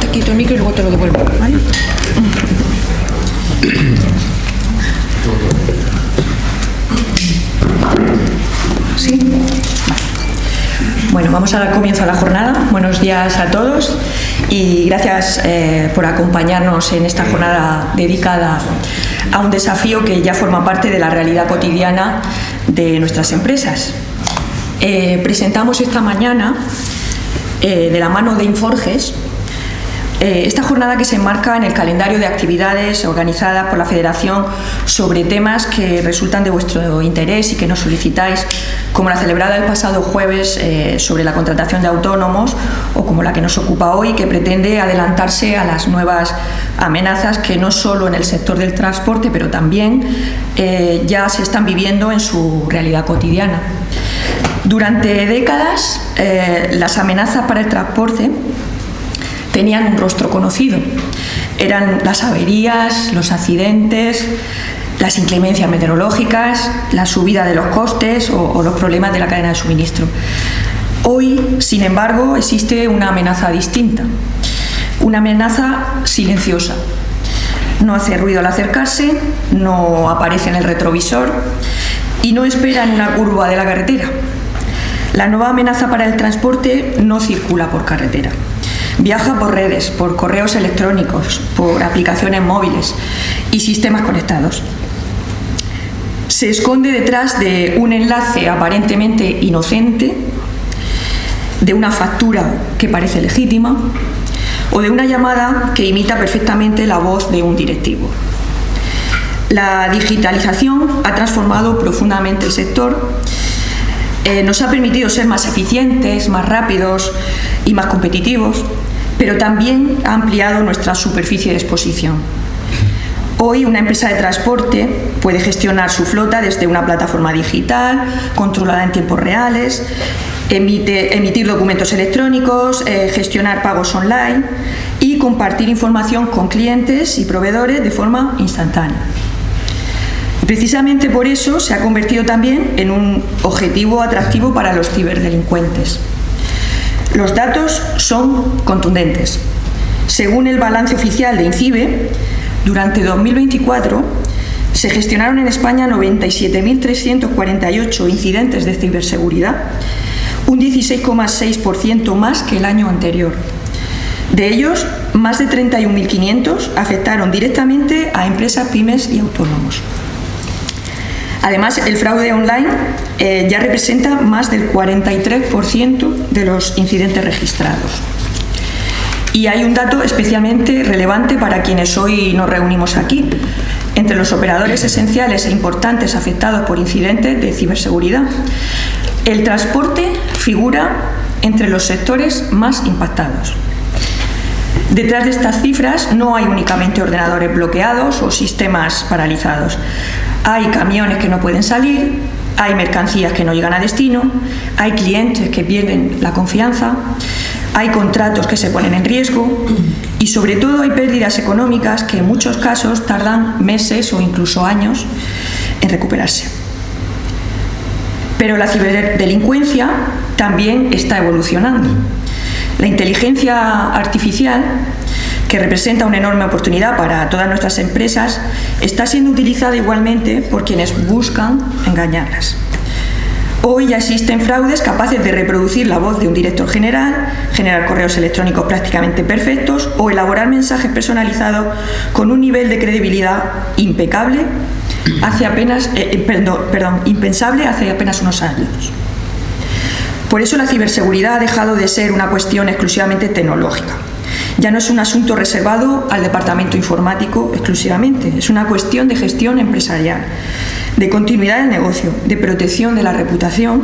Te quito el micro y luego te lo devuelvo, ¿vale? ¿Sí? Vale. Bueno, vamos a dar comienzo a la jornada. Buenos días a todos y gracias por acompañarnos en esta jornada dedicada a un desafío que ya forma parte de la realidad cotidiana de nuestras empresas. Presentamos esta mañana, de la mano de Inforges, esta jornada que se enmarca en el calendario de actividades organizadas por la Federación sobre temas que resultan de vuestro interés y que nos solicitáis, como la celebrada el pasado jueves sobre la contratación de autónomos, o como la que nos ocupa hoy, que pretende adelantarse a las nuevas amenazas que no solo en el sector del transporte, pero también ya se están viviendo en su realidad cotidiana. Durante décadas, las amenazas para el transporte tenían un rostro conocido. Eran las averías, los accidentes, las inclemencias meteorológicas, la subida de los costes o los problemas de la cadena de suministro. Hoy, sin embargo, existe una amenaza distinta, una amenaza silenciosa. No hace ruido al acercarse, no aparece en el retrovisor y no espera en una curva de la carretera. La nueva amenaza para el transporte no circula por carretera. Viaja por redes, por correos electrónicos, por aplicaciones móviles y sistemas conectados. Se esconde detrás de un enlace aparentemente inocente, de una factura que parece legítima o de una llamada que imita perfectamente la voz de un directivo. La digitalización ha transformado profundamente el sector. Nos ha permitido ser más eficientes, más rápidos y más competitivos, pero también ha ampliado nuestra superficie de exposición. Hoy una empresa de transporte puede gestionar su flota desde una plataforma digital, controlada en tiempos reales, emitir documentos electrónicos, gestionar pagos online y compartir información con clientes y proveedores de forma instantánea. Precisamente por eso se ha convertido también en un objetivo atractivo para los ciberdelincuentes. Los datos son contundentes. Según el balance oficial de INCIBE, durante 2024 se gestionaron en España 97.348 incidentes de ciberseguridad, un 16,6% más que el año anterior. De ellos, más de 31.500 afectaron directamente a empresas, pymes y autónomos. Además, el fraude online ya representa más del 43% de los incidentes registrados. Y hay un dato especialmente relevante para quienes hoy nos reunimos aquí. Entre los operadores esenciales e importantes afectados por incidentes de ciberseguridad, el transporte figura entre los sectores más impactados. Detrás de estas cifras no hay únicamente ordenadores bloqueados o sistemas paralizados. Hay camiones que no pueden salir, hay mercancías que no llegan a destino, hay clientes que pierden la confianza, hay contratos que se ponen en riesgo y sobre todo hay pérdidas económicas que en muchos casos tardan meses o incluso años en recuperarse. Pero la ciberdelincuencia también está evolucionando. La inteligencia artificial, que representa una enorme oportunidad para todas nuestras empresas, está siendo utilizada igualmente por quienes buscan engañarlas. Hoy ya existen fraudes capaces de reproducir la voz de un director general, generar correos electrónicos prácticamente perfectos o elaborar mensajes personalizados con un nivel de credibilidad impecable impensable hace apenas unos años. Por eso la ciberseguridad ha dejado de ser una cuestión exclusivamente tecnológica. Ya no es un asunto reservado al departamento informático exclusivamente, es una cuestión de gestión empresarial, de continuidad del negocio, de protección de la reputación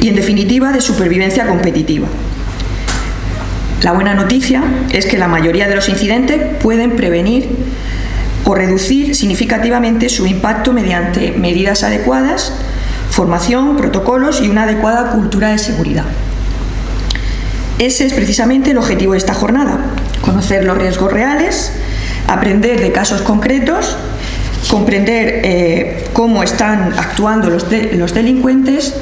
y, en definitiva, de supervivencia competitiva. La buena noticia es que la mayoría de los incidentes pueden prevenir o reducir significativamente su impacto mediante medidas adecuadas, formación, protocolos y una adecuada cultura de seguridad. Ese es precisamente el objetivo de esta jornada: conocer los riesgos reales, aprender de casos concretos comprender cómo están actuando los delincuentes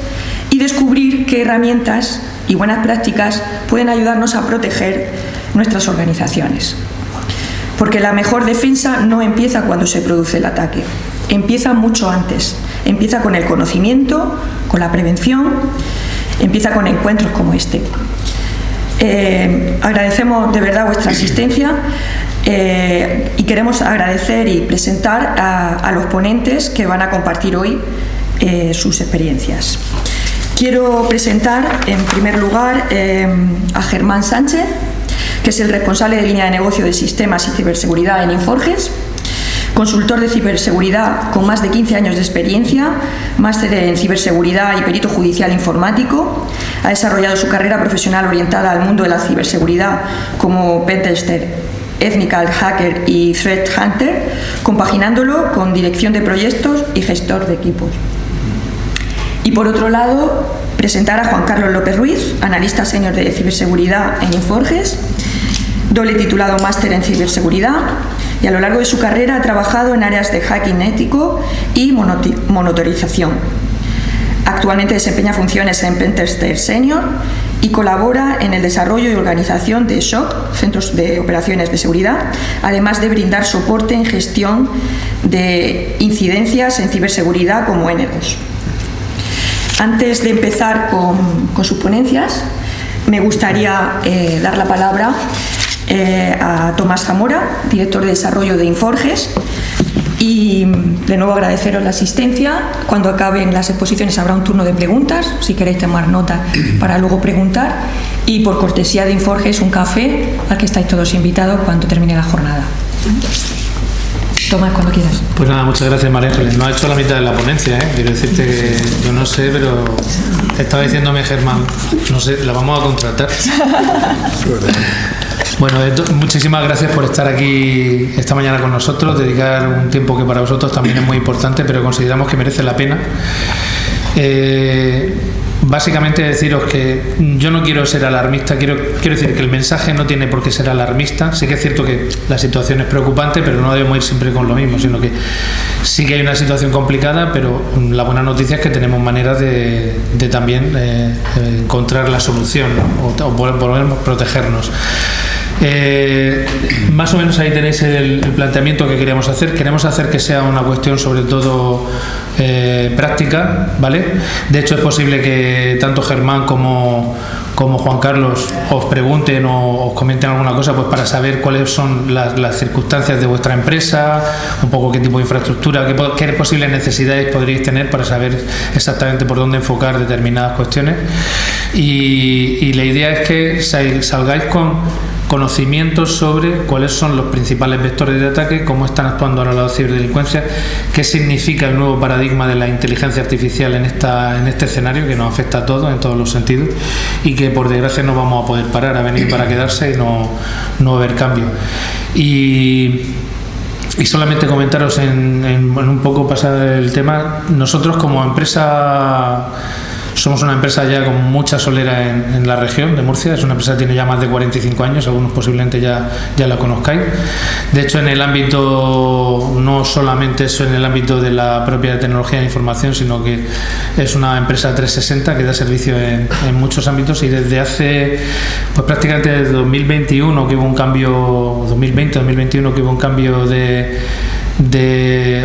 y descubrir qué herramientas y buenas prácticas pueden ayudarnos a proteger nuestras organizaciones. Porque la mejor defensa no empieza cuando se produce el ataque, empieza mucho antes. Empieza con el conocimiento, con la prevención, empieza con encuentros como este. Agradecemos de verdad vuestra asistencia y queremos agradecer y presentar a los ponentes que van a compartir hoy sus experiencias. Quiero presentar en primer lugar a Germán Sánchez, que es el responsable de línea de negocio de sistemas y ciberseguridad en Inforges, consultor de ciberseguridad con más de 15 años de experiencia, máster en ciberseguridad y perito judicial informático. Ha desarrollado su carrera profesional orientada al mundo de la ciberseguridad como pentester, ethical hacker y threat hunter, compaginándolo con dirección de proyectos y gestor de equipos. Y por otro lado, presentar a Juan Carlos López Ruiz, analista senior de ciberseguridad en Inforges, doble titulado máster en ciberseguridad, y a lo largo de su carrera ha trabajado en áreas de hacking ético y monitorización. Actualmente desempeña funciones en Pentester Senior y colabora en el desarrollo y organización de SOC, Centros de Operaciones de Seguridad, además de brindar soporte en gestión de incidencias en ciberseguridad como N2. Antes de empezar con sus ponencias, me gustaría dar la palabra a Tomás Zamora, director de desarrollo de Inforges, y de nuevo agradeceros la asistencia. Cuando acaben las exposiciones habrá un turno de preguntas, si queréis tomar nota para luego preguntar, y por cortesía de Inforges un café al que estáis todos invitados cuando termine la jornada. Tomás, cuando quieras. Pues nada, muchas gracias, María Ángeles. No ha hecho la mitad de la ponencia, ¿eh? Quiero decirte que yo no sé, pero estaba diciéndome Germán, no sé, la vamos a contratar. Bueno, muchísimas gracias por estar aquí esta mañana con nosotros, dedicar un tiempo que para vosotros también es muy importante, pero consideramos que merece la pena. Básicamente deciros que yo no quiero ser alarmista, quiero decir que el mensaje no tiene por qué ser alarmista. Sí que es cierto que la situación es preocupante, pero no debemos ir siempre con lo mismo, sino que sí que hay una situación complicada, pero la buena noticia es que tenemos maneras de también encontrar la solución, ¿no? o podemos protegernos. Más o menos ahí tenéis el planteamiento que queríamos hacer. Queremos hacer que sea una cuestión sobre todo práctica, ¿vale? De hecho es posible que tanto Germán como Juan Carlos os pregunten o os comenten alguna cosa, pues para saber cuáles son las circunstancias de vuestra empresa, un poco qué tipo de infraestructura, qué posibles necesidades podríais tener para saber exactamente por dónde enfocar determinadas cuestiones. Y la idea es que salgáis con conocimientos sobre cuáles son los principales vectores de ataque, cómo están actuando ahora la ciberdelincuencia, qué significa el nuevo paradigma de la inteligencia artificial en este escenario que nos afecta a todos en todos los sentidos y que por desgracia no vamos a poder parar, a venir para quedarse y no haber cambio. Y solamente comentaros en un poco pasar el tema, nosotros como empresa somos una empresa ya con mucha solera en la región de Murcia. Es una empresa que tiene ya más de 45 años, algunos posiblemente ya la conozcáis. De hecho, en el ámbito, no solamente eso en el ámbito de la propia tecnología de información, sino que es una empresa 360 que da servicio en muchos ámbitos, y desde hace pues prácticamente desde 2021 que hubo un cambio, 2020-2021 que hubo un cambio de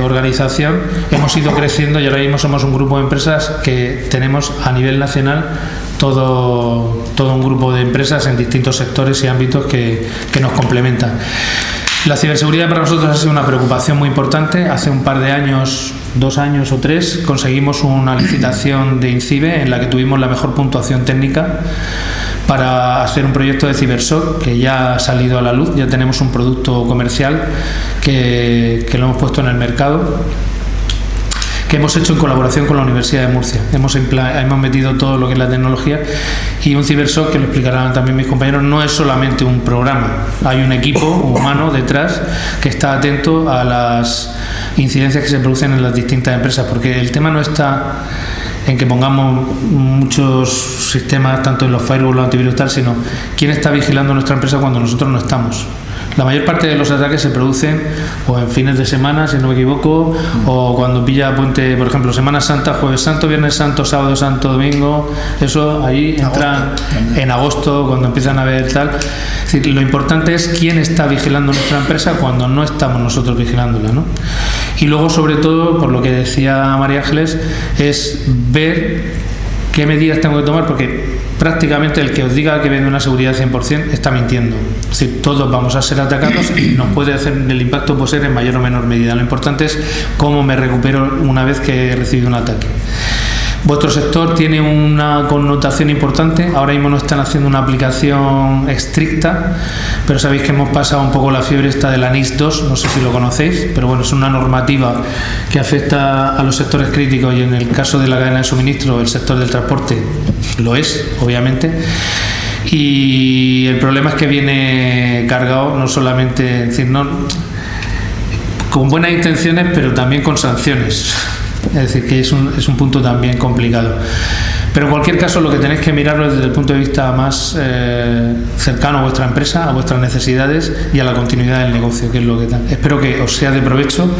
organización, hemos ido creciendo y ahora mismo somos un grupo de empresas que tenemos a nivel nacional todo un grupo de empresas en distintos sectores y ámbitos que nos complementan. La ciberseguridad para nosotros ha sido una preocupación muy importante. Hace un par de años, 2 años o 3, conseguimos una licitación de INCIBE en la que tuvimos la mejor puntuación técnica para hacer un proyecto de CiberSOC que ya ha salido a la luz. Ya tenemos un producto comercial que lo hemos puesto en el mercado, que hemos hecho en colaboración con la Universidad de Murcia. Hemos metido todo lo que es la tecnología, y un CiberSOC, que lo explicarán también mis compañeros, no es solamente un programa. Hay un equipo humano detrás que está atento a las incidencias que se producen en las distintas empresas, porque el tema no está en que pongamos muchos sistemas, tanto en los firewalls, los antivirus, tal, sino quién está vigilando nuestra empresa cuando nosotros no estamos. La mayor parte de los ataques se producen o en fines de semana, si no me equivoco, o cuando pilla puente, por ejemplo, Semana Santa, Jueves Santo, Viernes Santo, Sábado Santo, Domingo. Eso ahí entran en agosto, cuando empiezan a ver tal. Es decir, lo importante es quién está vigilando nuestra empresa cuando no estamos nosotros vigilándola, ¿no? Y luego, sobre todo, por lo que decía María Ángeles, es ver qué medidas tengo que tomar, porque prácticamente el que os diga que vende una seguridad 100% está mintiendo. Es decir, todos vamos a ser atacados y nos puede hacer, el impacto puede ser en mayor o menor medida. Lo importante es cómo me recupero una vez que he recibido un ataque. Vuestro sector tiene una connotación importante. Ahora mismo no están haciendo una aplicación estricta, pero sabéis que hemos pasado un poco la fiebre esta de la NIS 2, no sé si lo conocéis, pero bueno, es una normativa que afecta a los sectores críticos y en el caso de la cadena de suministro, el sector del transporte lo es, obviamente. Y el problema es que viene cargado no solamente, es decir, no, con buenas intenciones, pero también con sanciones. Es decir, que es un punto también complicado. Pero en cualquier caso, lo que tenéis que mirarlo desde el punto de vista más cercano a vuestra empresa, a vuestras necesidades y a la continuidad del negocio, que es lo que tal. Espero que os sea de provecho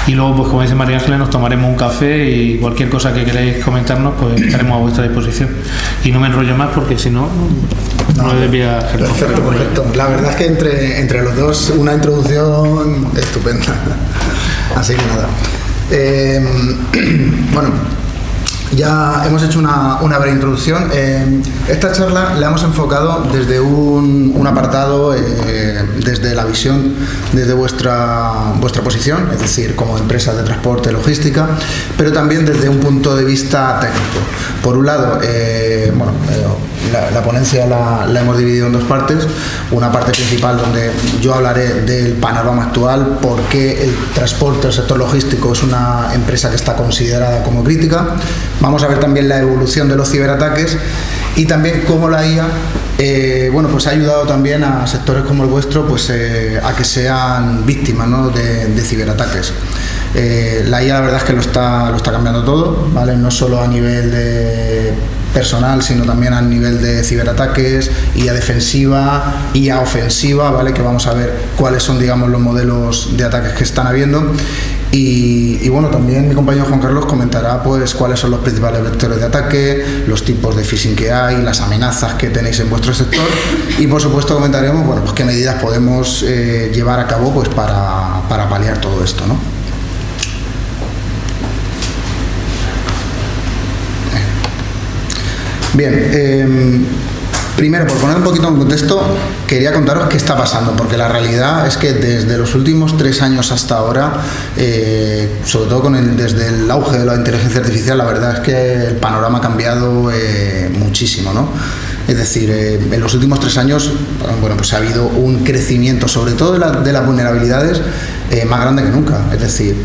y luego, pues como dice María Ángeles, nos tomaremos un café y cualquier cosa que queráis comentarnos, pues estaremos a vuestra disposición. Y no me enrollo más porque si no, no debía... Perfecto. La verdad es que entre los dos una introducción estupenda. Así que nada. Bueno, ya hemos hecho una breve introducción. Esta charla la hemos enfocado desde un apartado, desde la visión, desde vuestra posición, es decir, como empresa de transporte, logística, pero también desde un punto de vista técnico. Por un lado, la ponencia la hemos dividido en dos partes. Una parte principal donde yo hablaré del panorama actual, por qué el transporte, el sector logístico es una empresa que está considerada como crítica. Vamos a ver también la evolución de los ciberataques y también cómo la IA pues ha ayudado también a sectores como el vuestro pues, a que sean víctimas, ¿no?, de ciberataques. La IA la verdad es que lo está cambiando todo, ¿vale? No solo a nivel de personal, sino también a nivel de ciberataques, IA defensiva, IA ofensiva, ¿vale? Que vamos a ver cuáles son, digamos, los modelos de ataques que están habiendo. Y bueno, también mi compañero Juan Carlos comentará pues cuáles son los principales vectores de ataque, los tipos de phishing que hay, las amenazas que tenéis en vuestro sector y por supuesto comentaremos pues qué medidas podemos llevar a cabo pues para paliar todo esto, ¿no? Bien, primero, por poner un poquito en contexto, quería contaros qué está pasando, porque la realidad es que desde los últimos 3 años hasta ahora, sobre todo desde el auge de la inteligencia artificial, la verdad es que el panorama ha cambiado muchísimo, ¿no? Es decir, en los últimos 3 años, pues ha habido un crecimiento, sobre todo de las vulnerabilidades, más grande que nunca. Es decir,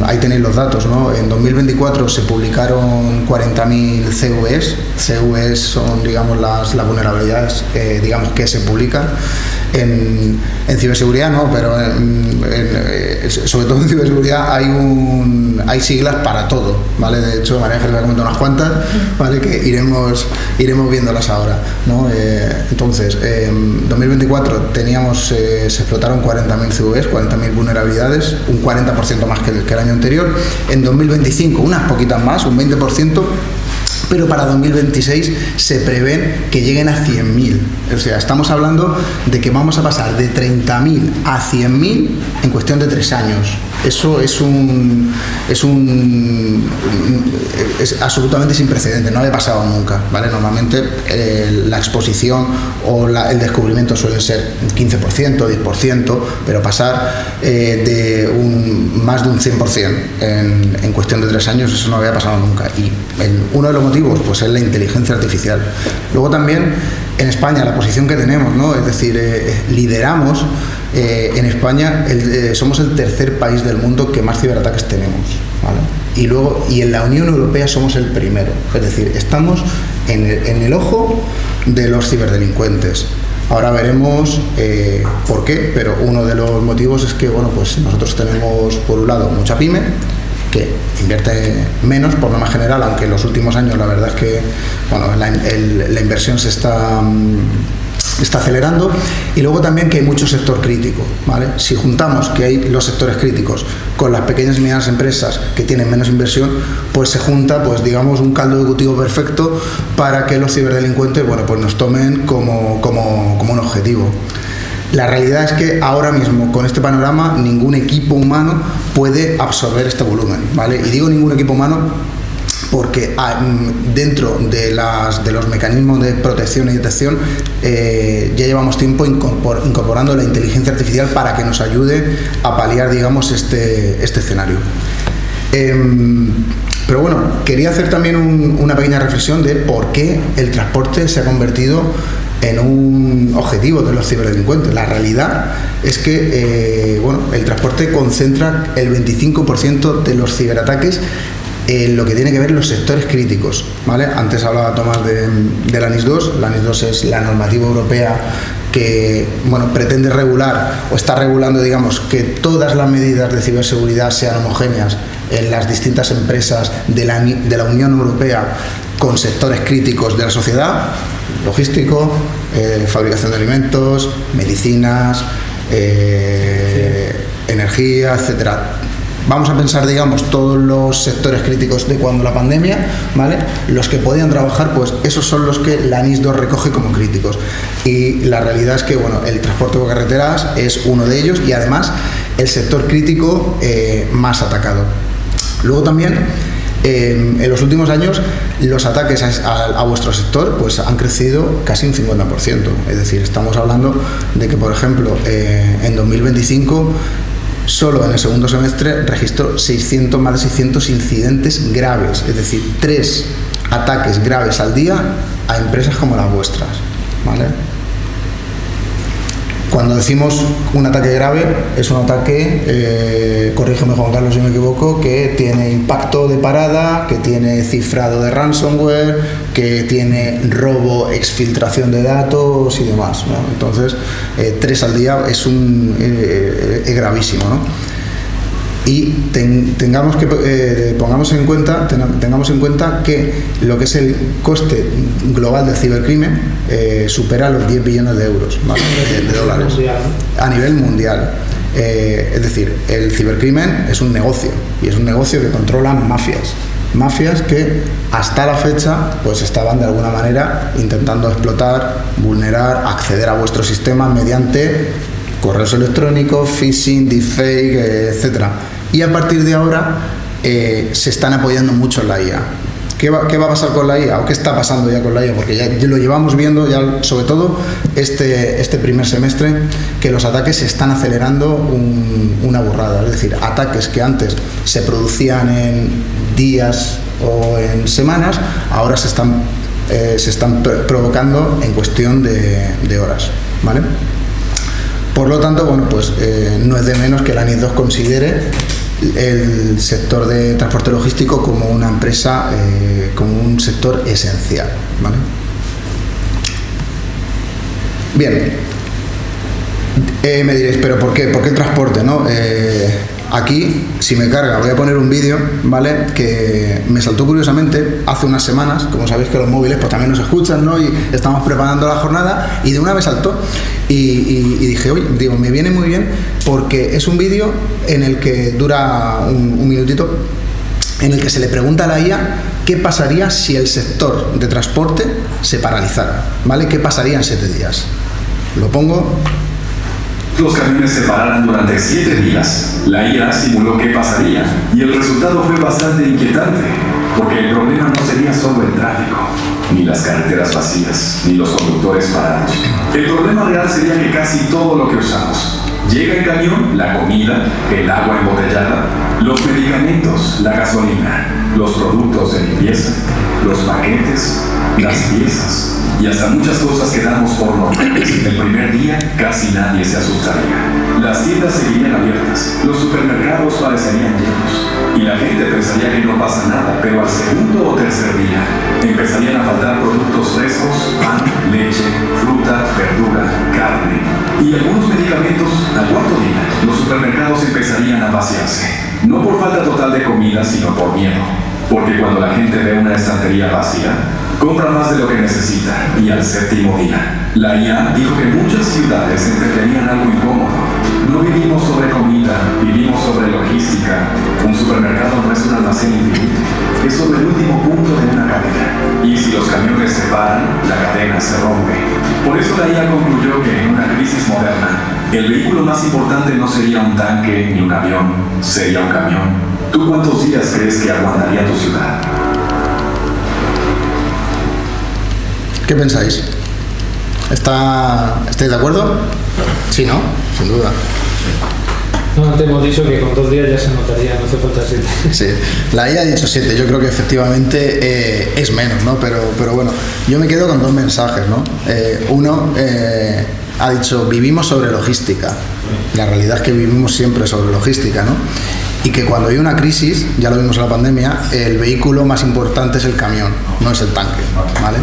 ahí tenéis los datos, ¿no? En 2024 se publicaron 40.000 CVEs. CVEs son, digamos, las vulnerabilidades, digamos, que se publican. En ciberseguridad no, pero sobre todo en ciberseguridad hay siglas para todo, ¿vale? De hecho, María Ángeles va a comentar unas cuantas, ¿vale? Que iremos viéndolas ahora, ¿no? Entonces, en 2024 se explotaron 40.000 CVEs, 40.000 vulnerabilidades, un 40% más que el año anterior. En 2025 unas poquitas más, un 20%. Pero para 2026 se prevén que lleguen a 100.000. O sea, estamos hablando de que vamos a pasar de 30.000 a 100.000 en cuestión de 3 años. Eso es absolutamente sin precedentes, no había pasado nunca, ¿vale? Normalmente la exposición o el descubrimiento suele ser 15%, 10%, pero pasar de más de un 100% en cuestión de 3 años, eso no había pasado nunca. Y uno de los motivos pues es la inteligencia artificial. Luego también en España la posición que tenemos, ¿no? Es decir, lideramos en España, somos el tercer país del mundo que más ciberataques tenemos, ¿vale? Y en la Unión Europea somos el primero, es decir, estamos en el ojo de los ciberdelincuentes. Ahora veremos por qué, pero uno de los motivos es que pues nosotros tenemos por un lado mucha pyme que invierte menos por norma general, aunque en los últimos años la verdad es que la inversión se está está acelerando, y luego también que hay mucho sector crítico, ¿vale? Si juntamos que hay los sectores críticos con las pequeñas y medianas empresas que tienen menos inversión, pues se junta, pues digamos, un caldo de cultivo perfecto para que los ciberdelincuentes, bueno, pues nos tomen como un objetivo. La realidad es que ahora mismo, con este panorama, ningún equipo humano puede absorber este volumen, ¿vale? Y digo ningún equipo humano porque dentro de los mecanismos de protección y detección ya llevamos tiempo incorporando la inteligencia artificial para que nos ayude a paliar, digamos, este escenario. Pero bueno, quería hacer también una pequeña reflexión de por qué el transporte se ha convertido en un objetivo de los ciberdelincuentes. La realidad es que el transporte concentra el 25% de los ciberataques en lo que tiene que ver los sectores críticos, ¿vale? Antes hablaba Tomás de la NIS2. La NIS2 es la normativa europea que pretende regular o está regulando, digamos, que todas las medidas de ciberseguridad sean homogéneas en las distintas empresas de la Unión Europea con sectores críticos de la sociedad: logístico, fabricación de alimentos, medicinas, energía, etcétera. Vamos a pensar, digamos, todos los sectores críticos de cuando la pandemia, ¿vale? Los que podían trabajar, pues esos son los que la NIS2 recoge como críticos. Y la realidad es que, el transporte por carreteras es uno de ellos y además el sector crítico más atacado. Luego también, en los últimos años, los ataques a vuestro sector pues han crecido casi un 50%. Es decir, estamos hablando de que, por ejemplo, en 2025... solo en el segundo semestre registró más de 600 incidentes graves, es decir, 3 ataques graves al día a empresas como las vuestras, ¿vale? Cuando decimos un ataque grave, es un ataque, corrígeme Juan Carlos si me equivoco, que tiene impacto de parada, que tiene cifrado de ransomware, que tiene robo, exfiltración de datos y demás, ¿no? Entonces, 3 al día es gravísimo, ¿no? Y tengamos en cuenta que lo que es el coste global del cibercrimen supera los 10 billones de euros, ¿vale? de dólares a nivel mundial. Es decir, el cibercrimen es un negocio, y es un negocio que controlan mafias que hasta la fecha pues estaban de alguna manera intentando explotar, vulnerar, acceder a vuestros sistemas mediante correos electrónicos, phishing, deepfake, etcétera. Y a partir de ahora se están apoyando mucho en la IA. ¿Qué va a pasar con la IA? ¿O qué está pasando ya con la IA? Porque ya lo llevamos viendo, ya sobre todo este primer semestre, que los ataques se están acelerando una burrada. Es decir, ataques que antes se producían en días o en semanas, ahora se están provocando en cuestión de horas, ¿vale? Por lo tanto, no es de menos que la NIS2 considere el sector de transporte logístico como una empresa, como un sector esencial, ¿vale? Bien, me diréis, ¿pero por qué? ¿Por qué el transporte, no? Aquí, si me carga, voy a poner un vídeo, ¿vale? Que me saltó curiosamente hace unas semanas. Como sabéis que los móviles pues también nos escuchan, ¿no? Y estamos preparando la jornada y de una vez saltó. Y dije, oye, me viene muy bien porque es un vídeo en el que dura un minutito, en el que se le pregunta a la IA qué pasaría si el sector de transporte se paralizara, ¿vale? ¿Qué pasaría en 7 días? Lo pongo. Los camiones se pararan durante 7 días. La IA simuló qué pasaría y el resultado fue bastante inquietante, porque el problema no sería solo el tráfico, ni las carreteras vacías, ni los conductores parados. El problema real sería que casi todo lo que usamos llega en camión: la comida, el agua embotellada, los medicamentos, la gasolina, los productos de limpieza, los paquetes, las piezas y hasta muchas cosas que damos por normales. El primer día casi nadie se asustaría. Las tiendas seguirían abiertas, los supermercados parecerían llenos y la gente pensaría que no pasa nada, pero al segundo o tercer día empezarían a faltar productos frescos, pan, leche, fruta, verdura, carne y algunos medicamentos. Al cuarto día, los supermercados empezarían a vaciarse, no por falta total de comida, sino por miedo. Porque cuando la gente ve una estantería vacía, compra más de lo que necesita y al séptimo día, la IA dijo que muchas ciudades entretenían algo incómodo. No vivimos sobre comida, vivimos sobre logística. Un supermercado no es un almacén infinito, es sobre el último punto de una cadena. Y si los camiones se paran, la cadena se rompe. Por eso la IA concluyó que en una crisis moderna, el vehículo más importante no sería un tanque ni un avión, sería un camión. ¿Tú cuántos días crees que aguantaría tu ciudad? ¿Qué pensáis? ¿Estáis de acuerdo? Sí, ¿no? Sin duda. No, antes hemos dicho que con 2 días ya se notaría, no hace falta 7. Sí, la IA ha dicho 7, yo creo que efectivamente es menos, ¿no? Pero bueno, yo me quedo con 2 mensajes, ¿no? Uno ha dicho, vivimos sobre logística. La realidad es que vivimos siempre sobre logística, ¿no? Y que cuando hay una crisis, ya lo vimos en la pandemia, el vehículo más importante es el camión, no es el tanque, ¿vale?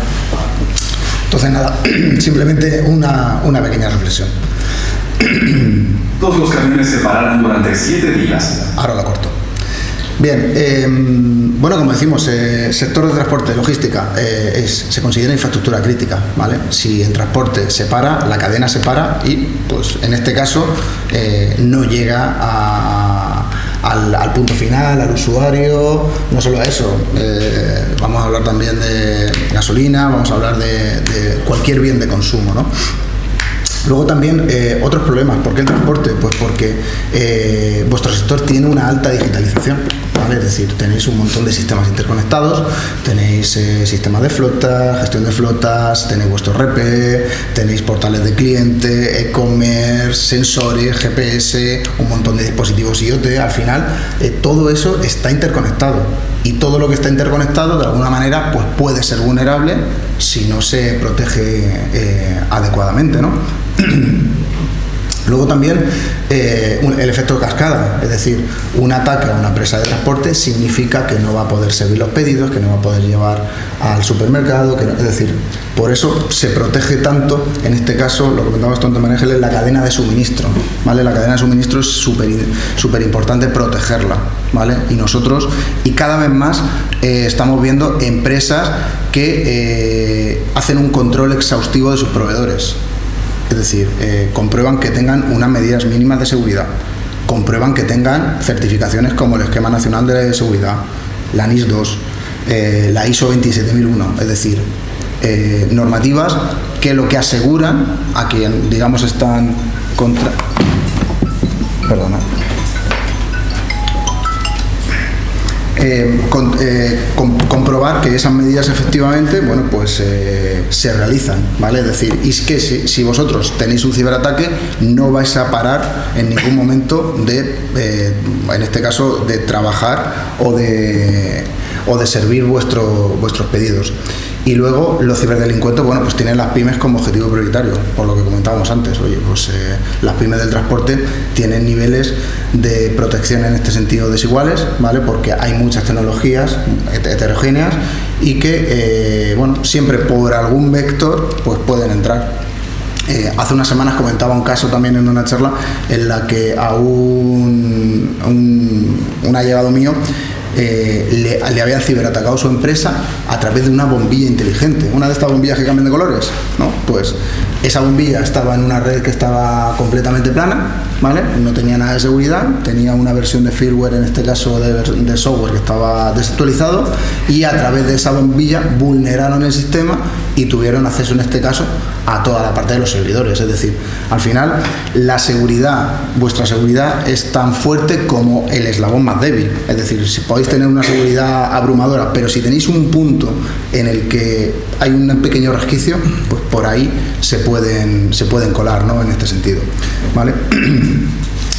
Entonces nada, simplemente una pequeña reflexión. Todos los camiones se pararán durante 7 días. Ahora lo corto. Bien, bueno, como decimos, sector de transporte, logística, se considera infraestructura crítica, ¿vale? Si el transporte se para, la cadena se para y, pues, en este caso, no llega al punto final, al usuario. No solo a eso, vamos a hablar también de gasolina, vamos a hablar de cualquier bien de consumo, ¿no? Luego también otros problemas. ¿Por qué el transporte? Pues porque vuestro sector tiene una alta digitalización, ¿vale? Es decir, tenéis un montón de sistemas interconectados, tenéis sistemas de flota, gestión de flotas, tenéis vuestro RP, tenéis portales de cliente, e-commerce, sensores, GPS, un montón de dispositivos IoT. Al final, todo eso está interconectado. Y todo lo que está interconectado, de alguna manera, pues puede ser vulnerable si no se protege adecuadamente, ¿no? Luego también el efecto de cascada, es decir, un ataque a una empresa de transporte significa que no va a poder servir los pedidos, que no va a poder llevar al supermercado, es decir, por eso se protege tanto, en este caso, lo comentamos tanto en María Ángeles, la cadena de suministro, ¿vale? La cadena de suministro es súper importante protegerla, ¿vale? Y nosotros, y cada vez más, estamos viendo empresas que hacen un control exhaustivo de sus proveedores. Es decir, comprueban que tengan unas medidas mínimas de seguridad, comprueban que tengan certificaciones como el Esquema Nacional de Seguridad, la NIS 2, la ISO 27001, es decir, normativas que lo que aseguran a quien, digamos, están contra... Perdona. Comprobar que esas medidas efectivamente, bueno, pues se realizan, ¿vale? Es decir, y es que si vosotros tenéis un ciberataque, no vais a parar en ningún momento en este caso, de trabajar o de servir vuestros pedidos. Y luego los ciberdelincuentes, bueno, pues tienen las pymes como objetivo prioritario, por lo que comentábamos antes. Oye, pues las pymes del transporte tienen niveles de protección en este sentido desiguales, ¿vale? Porque hay muchas tecnologías heterogéneas y que, bueno, siempre por algún vector, pues pueden entrar. Hace unas semanas comentaba un caso también en una charla en la que a un allegado mío le habían ciberatacado su empresa a través de una bombilla inteligente, una de estas bombillas que cambian de colores, ¿no? Pues esa bombilla estaba en una red que estaba completamente plana, ¿vale? No tenía nada de seguridad, tenía una versión de firmware, en este caso de software, que estaba desactualizado, y a través de esa bombilla vulneraron el sistema y tuvieron acceso, en este caso, a toda la parte de los servidores. Es decir, al final, la seguridad, vuestra seguridad es tan fuerte como el eslabón más débil. Es decir, si podéis tener una seguridad abrumadora, pero si tenéis un punto en el que hay un pequeño resquicio, pues por ahí se pueden colar, ¿no? En este sentido, ¿vale?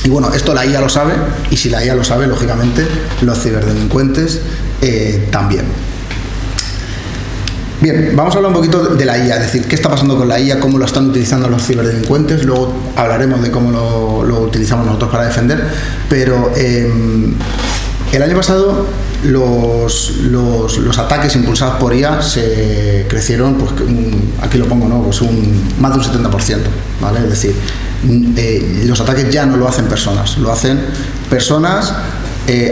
Y bueno, esto la IA lo sabe, y si la IA lo sabe, lógicamente los ciberdelincuentes también. Bien, vamos a hablar un poquito de la IA, es decir, qué está pasando con la IA, cómo lo están utilizando los ciberdelincuentes. Luego hablaremos de cómo lo utilizamos nosotros para defender, pero el año pasado los ataques impulsados por IA se crecieron, pues aquí lo pongo, ¿no? Pues más de un 70%, ¿vale? Es decir, los ataques ya no lo hacen personas, lo hacen personas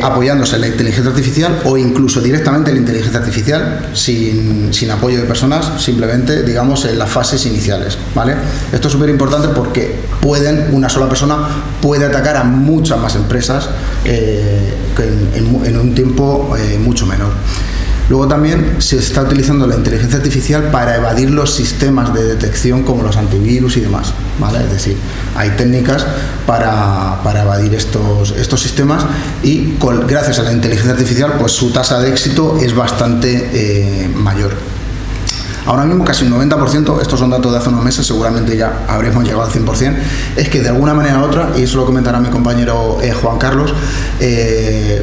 apoyándose en la inteligencia artificial o incluso directamente en la inteligencia artificial sin apoyo de personas, simplemente digamos en las fases iniciales, ¿vale? Esto es súper importante porque una sola persona puede atacar a muchas más empresas en un tiempo mucho menor. Luego también se está utilizando la inteligencia artificial para evadir los sistemas de detección como los antivirus y demás, ¿vale? Es decir, hay técnicas para evadir estos sistemas y gracias a la inteligencia artificial pues su tasa de éxito es bastante mayor. Ahora mismo casi un 90%, estos son datos de hace unos meses, seguramente ya habremos llegado al 100%, es que de alguna manera u otra, y eso lo comentará mi compañero Juan Carlos,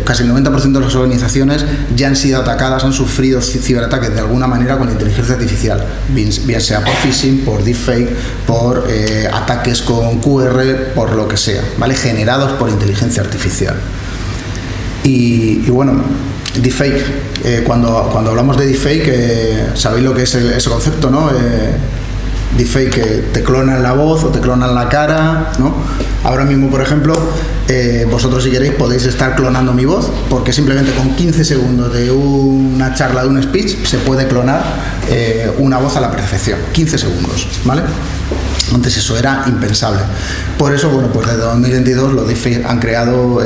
casi el 90% de las organizaciones ya han sido atacadas, han sufrido ciberataques de alguna manera con inteligencia artificial, bien sea por phishing, por deepfake, por ataques con QR, por lo que sea, ¿vale? Generados por inteligencia artificial. Y bueno, deepfake. Cuando hablamos de deepfake, sabéis lo que es ese concepto, ¿no? Deepfake, que te clonan la voz o te clonan la cara, ¿no? Ahora mismo, por ejemplo, vosotros si queréis podéis estar clonando mi voz, porque simplemente con 15 segundos de una charla, de un speech, se puede clonar una voz a la perfección. 15 segundos, ¿vale? Antes eso era impensable. Por eso, bueno, pues desde 2022 los deepfakes han creado,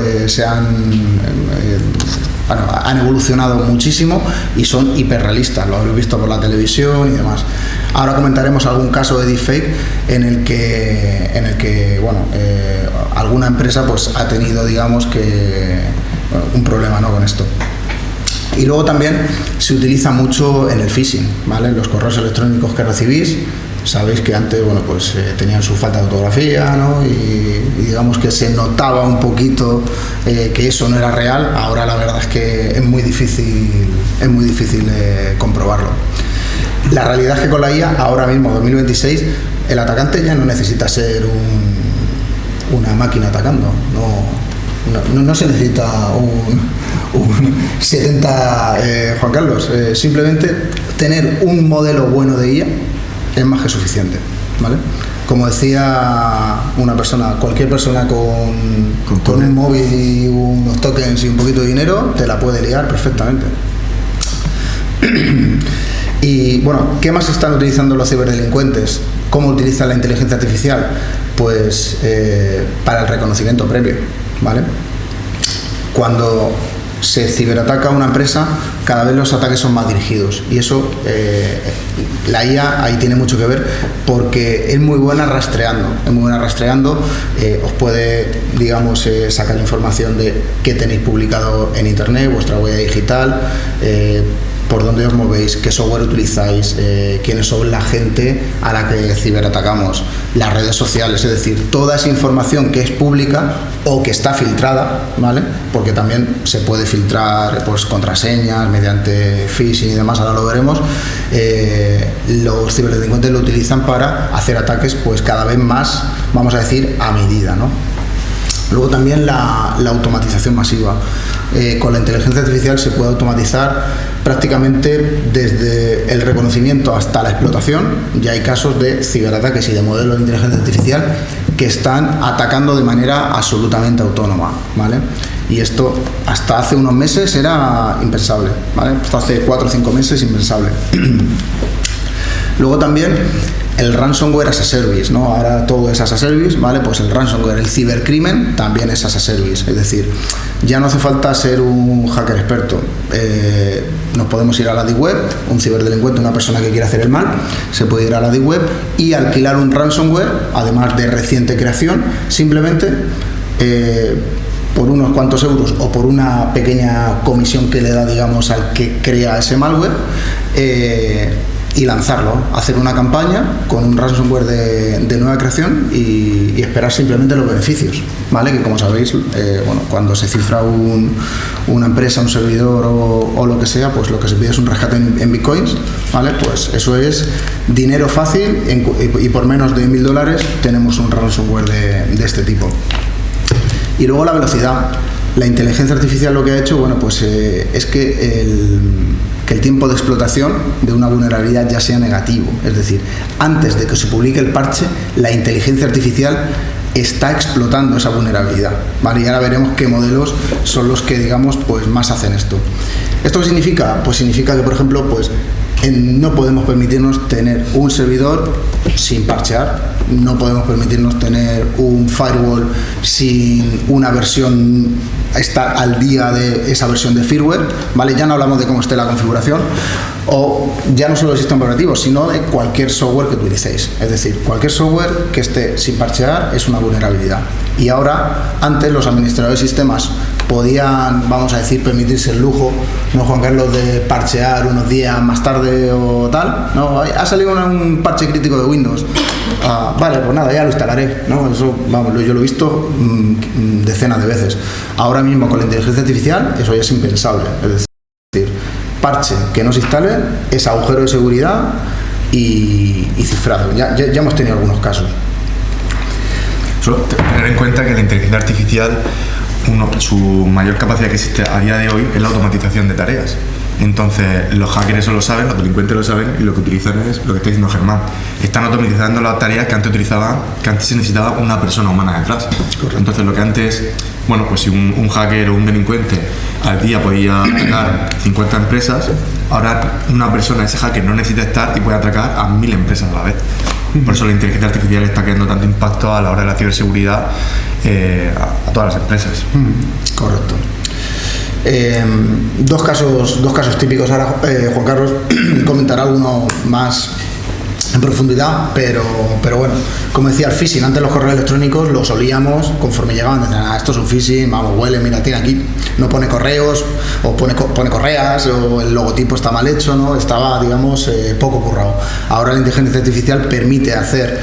han evolucionado muchísimo y son hiperrealistas, lo habréis visto por la televisión y demás. Ahora comentaremos algún caso de deepfake en el que alguna empresa pues ha tenido, digamos, un problema, ¿no?, con esto. Y luego también se utiliza mucho en el phishing, ¿vale? En los correos electrónicos que recibís, sabéis que antes, bueno, pues tenían su falta de ortografía, ¿no? Y digamos que se notaba un poquito que eso no era real. Ahora la verdad es que es muy difícil comprobarlo. La realidad es que con la IA, ahora mismo, 2026, el atacante ya no necesita ser una máquina atacando, no se necesita un 70 Juan Carlos, simplemente tener un modelo bueno de IA es más que suficiente, ¿vale? Como decía una persona, cualquier persona con un móvil y unos tokens y un poquito de dinero te la puede liar perfectamente. Y bueno, ¿qué más están utilizando los ciberdelincuentes? ¿Cómo utilizan la inteligencia artificial? Pues para el reconocimiento previo, ¿vale? Cuando se ciberataca a una empresa, cada vez los ataques son más dirigidos, y eso la IA ahí tiene mucho que ver, porque es muy buena rastreando, os puede, digamos, sacar información de qué tenéis publicado en internet, vuestra huella digital, por dónde os movéis, qué software utilizáis, quiénes son la gente a la que ciberatacamos, las redes sociales, es decir, toda esa información que es pública o que está filtrada, ¿vale? Porque también se puede filtrar pues contraseñas mediante phishing y demás, ahora lo veremos. Los ciberdelincuentes lo utilizan para hacer ataques pues cada vez más, vamos a decir, a medida, ¿no? Luego también la automatización masiva. Con la inteligencia artificial se puede automatizar prácticamente desde el reconocimiento hasta la explotación. Ya hay casos de ciberataques y de modelos de inteligencia artificial que están atacando de manera absolutamente autónoma, ¿vale? Y esto hasta hace unos meses era impensable, ¿vale? Hasta hace 4 o 5 meses impensable. Luego también el ransomware as a service, ¿no? Ahora todo es as a service, ¿vale? Pues el ransomware, el cibercrimen también es as a service, es decir, ya no hace falta ser un hacker experto. Nos podemos ir a la deep web, un ciberdelincuente, una persona que quiere hacer el mal, se puede ir a la deep web y alquilar un ransomware, además de reciente creación, simplemente por unos cuantos euros o por una pequeña comisión que le da, digamos, al que crea ese malware, y lanzarlo, hacer una campaña con un ransomware de nueva creación y esperar simplemente los beneficios, ¿vale? Que como sabéis, cuando se cifra una empresa, un servidor o lo que sea, pues lo que se pide es un rescate en bitcoins, ¿vale? Pues eso es dinero fácil y por menos de $1.000 tenemos un ransomware de este tipo. Y luego la velocidad. La inteligencia artificial lo que ha hecho, bueno, pues es que el tiempo de explotación de una vulnerabilidad ya sea negativo. Es decir, antes de que se publique el parche, la inteligencia artificial está explotando esa vulnerabilidad, ¿vale? Y ahora veremos qué modelos son los que, digamos, pues más hacen esto. ¿Esto qué significa? Pues significa que, por ejemplo, pues no podemos permitirnos tener un servidor sin parchear, no podemos permitirnos tener un firewall sin una versión, estar al día de esa versión de firmware, ¿vale? Ya no hablamos de cómo esté la configuración, o ya no solo del sistema operativo, sino de cualquier software que utilicéis. Es decir, cualquier software que esté sin parchear es una vulnerabilidad. Y ahora, antes los administradores de sistemas podían, vamos a decir, permitirse el lujo, ¿no, Juan Carlos?, de parchear unos días más tarde o tal. No, ha salido un parche crítico de Windows. Vale, pues nada, ya lo instalaré, ¿no? Eso, vamos, yo lo he visto decenas de veces. Ahora mismo con la inteligencia artificial eso ya es impensable. Es decir, parche que no se instale es agujero de seguridad y cifrado. Ya hemos tenido algunos casos. Solo tener en cuenta que la inteligencia artificial, su mayor capacidad que existe a día de hoy es la automatización de tareas. Entonces, los hackers eso lo saben, los delincuentes lo saben, y lo que utilizan es lo que está diciendo Germán. Están automatizando las tareas que antes se necesitaba una persona humana detrás. Correcto. Entonces, lo que antes, bueno, pues si un hacker o un delincuente al día podía atacar 50 empresas, ahora una persona, ese hacker, no necesita estar y puede atacar a 1000 empresas a la vez. Por eso la inteligencia artificial está creando tanto impacto a la hora de la ciberseguridad a todas las empresas. Correcto. Dos casos típicos. Ahora Juan Carlos comentará alguno más en profundidad, pero bueno, como decía, el phishing, antes los correos electrónicos los olíamos conforme llegaban, decían, esto es un phishing, vamos, huele, mira, tiene aquí, no pone correos, o pone correas, o el logotipo está mal hecho, ¿no? Estaba, digamos, poco currado. Ahora la inteligencia artificial permite hacer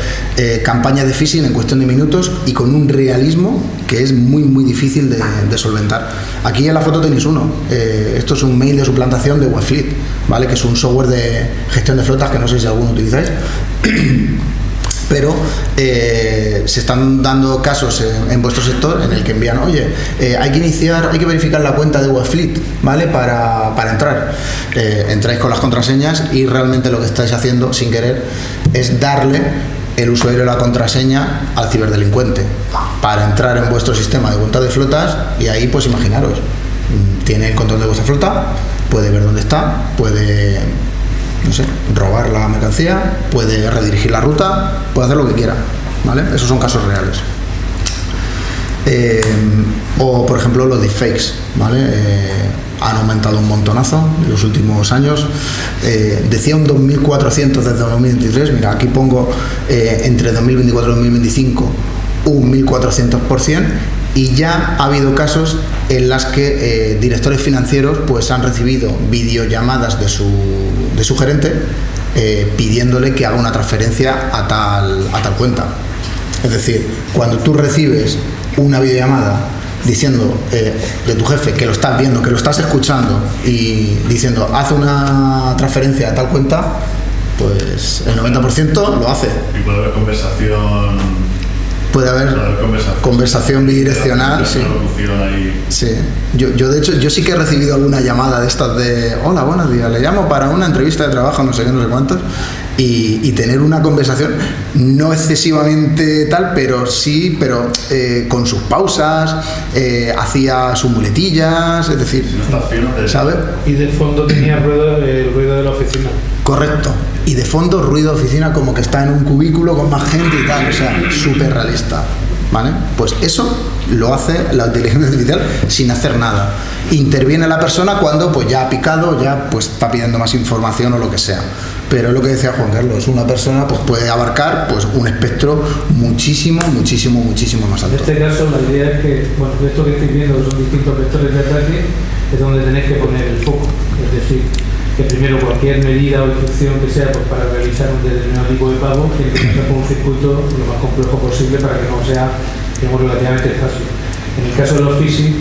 campañas de phishing en cuestión de minutos y con un realismo que es muy, muy difícil de solventar. Aquí en la foto tenéis uno, esto es un mail de suplantación de Webfleet, ¿vale? Que es un software de gestión de flotas que no sé si alguno utilizáis. Pero se están dando casos en vuestro sector en el que envían, oye, hay que verificar la cuenta de Webfleet, ¿vale? Para entrar. Entráis con las contraseñas y realmente lo que estáis haciendo sin querer es darle el usuario de la contraseña al ciberdelincuente para entrar en vuestro sistema de cuenta de flotas, y ahí pues imaginaros, tiene el control de vuestra flota, puede ver dónde está, puede, no sé, robar la mercancía, puede redirigir la ruta, puede hacer lo que quiera, ¿vale? Esos son casos reales. O por ejemplo los deepfakes, ¿vale? Han aumentado un montonazo en los últimos años. Decía un 2.400 desde 2023, mira, aquí pongo entre 2024 y 2025 un 1.400%, y ya ha habido casos en las que directores financieros pues han recibido videollamadas de su gerente pidiéndole que haga una transferencia a tal cuenta. Es decir, cuando tú recibes una videollamada diciendo de tu jefe que lo estás viendo, que lo estás escuchando, y diciendo haz una transferencia a tal cuenta, pues el 90% lo hace. Y puede haber conversación. Puede haber conversación bidireccional, sí. Sí. Yo de hecho, yo sí que he recibido alguna llamada de estas de hola, buenos días, le llamo para una entrevista de trabajo, no sé qué, no sé cuántos, y tener una conversación no excesivamente tal, pero sí, con sus pausas, hacía sus muletillas, es decir, ¿sabes? Y de fondo tenía el ruido de la oficina. Correcto. Y de fondo ruido de oficina como que está en un cubículo con más gente y tal, o sea, súper realista, ¿vale? Pues eso lo hace la inteligencia artificial sin hacer nada. Interviene la persona cuando pues ya ha picado, ya pues está pidiendo más información o lo que sea. Pero es lo que decía Juan Carlos, una persona pues puede abarcar pues un espectro muchísimo más alto. En este caso la idea es que, bueno, de esto que estáis viendo, que son distintos vectores de ataque, es donde tenéis que poner el foco, es decir, que primero cualquier medida o instrucción que sea pues, para realizar un determinado tipo de pago tiene que pasar por un circuito lo más complejo posible para que no sea, digamos, relativamente fácil. En el caso de los phishing,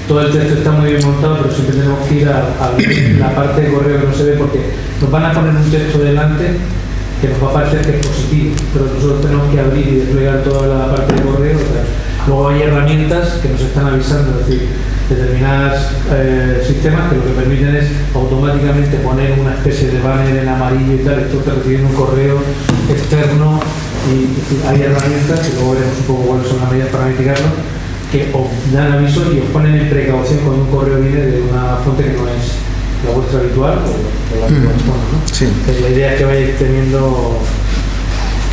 todo el texto está muy bien montado, pero siempre tenemos que ir a la parte de correo que no se ve, porque nos van a poner un texto delante que nos va a parecer que es positivo, pero nosotros tenemos que abrir y desplegar toda la parte de correo. O sea, luego hay herramientas que nos están avisando, es decir, determinados sistemas que lo que permiten es automáticamente poner una especie de banner en amarillo y tal, esto está recibiendo un correo externo Y hay herramientas, que luego veremos un poco cuáles son las medidas para mitigarlo, que os dan aviso y os ponen en precaución cuando un correo viene de una fuente que no es la vuestra habitual o la que corresponde, ¿no? Sí. Entonces, la idea es que vayáis teniendo...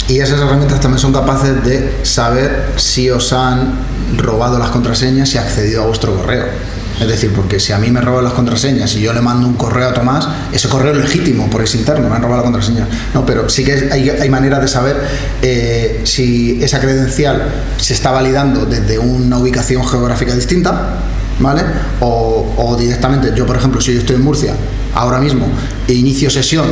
Y esas herramientas también son capaces de saber si os han robado las contraseñas y accedido a vuestro correo. Es decir, porque si a mí me roban las contraseñas y yo le mando un correo a Tomás, ese correo es legítimo porque es interno, me han robado la contraseña. No, pero sí que hay manera de saber si esa credencial se está validando desde una ubicación geográfica distinta, ¿vale? O directamente, yo por ejemplo, si yo estoy en Murcia ahora mismo e inicio sesión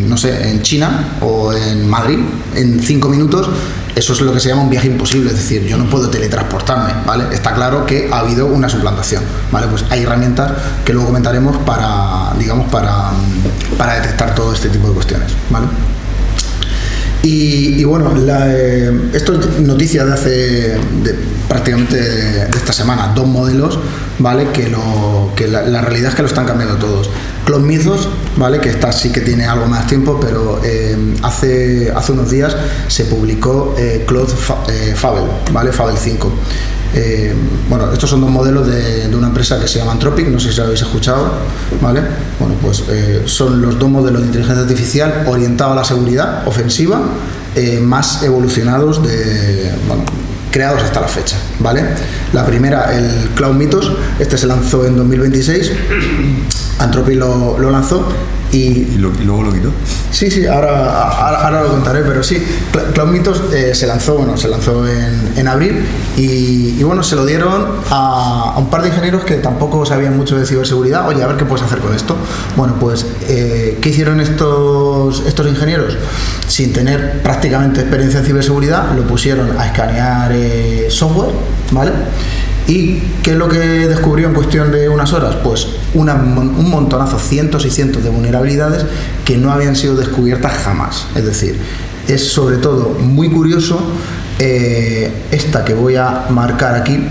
no sé, en China o en Madrid en 5 minutos, eso es lo que se llama un viaje imposible, es decir, yo no puedo teletransportarme, ¿vale? Está claro que ha habido una suplantación, ¿vale? Pues hay herramientas que luego comentaremos para detectar todo este tipo de cuestiones, ¿vale? Y bueno, esto es noticia de prácticamente de esta semana, 2 modelos, ¿vale? Que la realidad es que lo están cambiando todos. Cloud Mythos, ¿vale? Que esta sí que tiene algo más tiempo, pero hace unos días se publicó Cloud Fable, ¿vale? Fable 5. Bueno, estos son 2 modelos de una empresa que se llama Anthropic, no sé si lo habéis escuchado, ¿vale? Bueno, pues son los 2 modelos de inteligencia artificial orientados a la seguridad ofensiva más evolucionados creados hasta la fecha, ¿vale? La primera, el Cloud Mythos, este se lanzó en 2026, Anthropic lo lanzó y luego lo quitó. Sí, ahora lo contaré, pero sí, Cloud Mythos se lanzó en abril y bueno, se lo dieron a un par de ingenieros que tampoco sabían mucho de ciberseguridad. Oye, a ver qué puedes hacer con esto. Bueno, pues ¿qué hicieron estos ingenieros? Sin tener prácticamente experiencia en ciberseguridad, lo pusieron a escanear software, ¿vale? ¿Y qué es lo que descubrió en cuestión de unas horas? Pues un montonazo, cientos y cientos de vulnerabilidades que no habían sido descubiertas jamás. Es decir, es sobre todo muy curioso esta que voy a marcar aquí.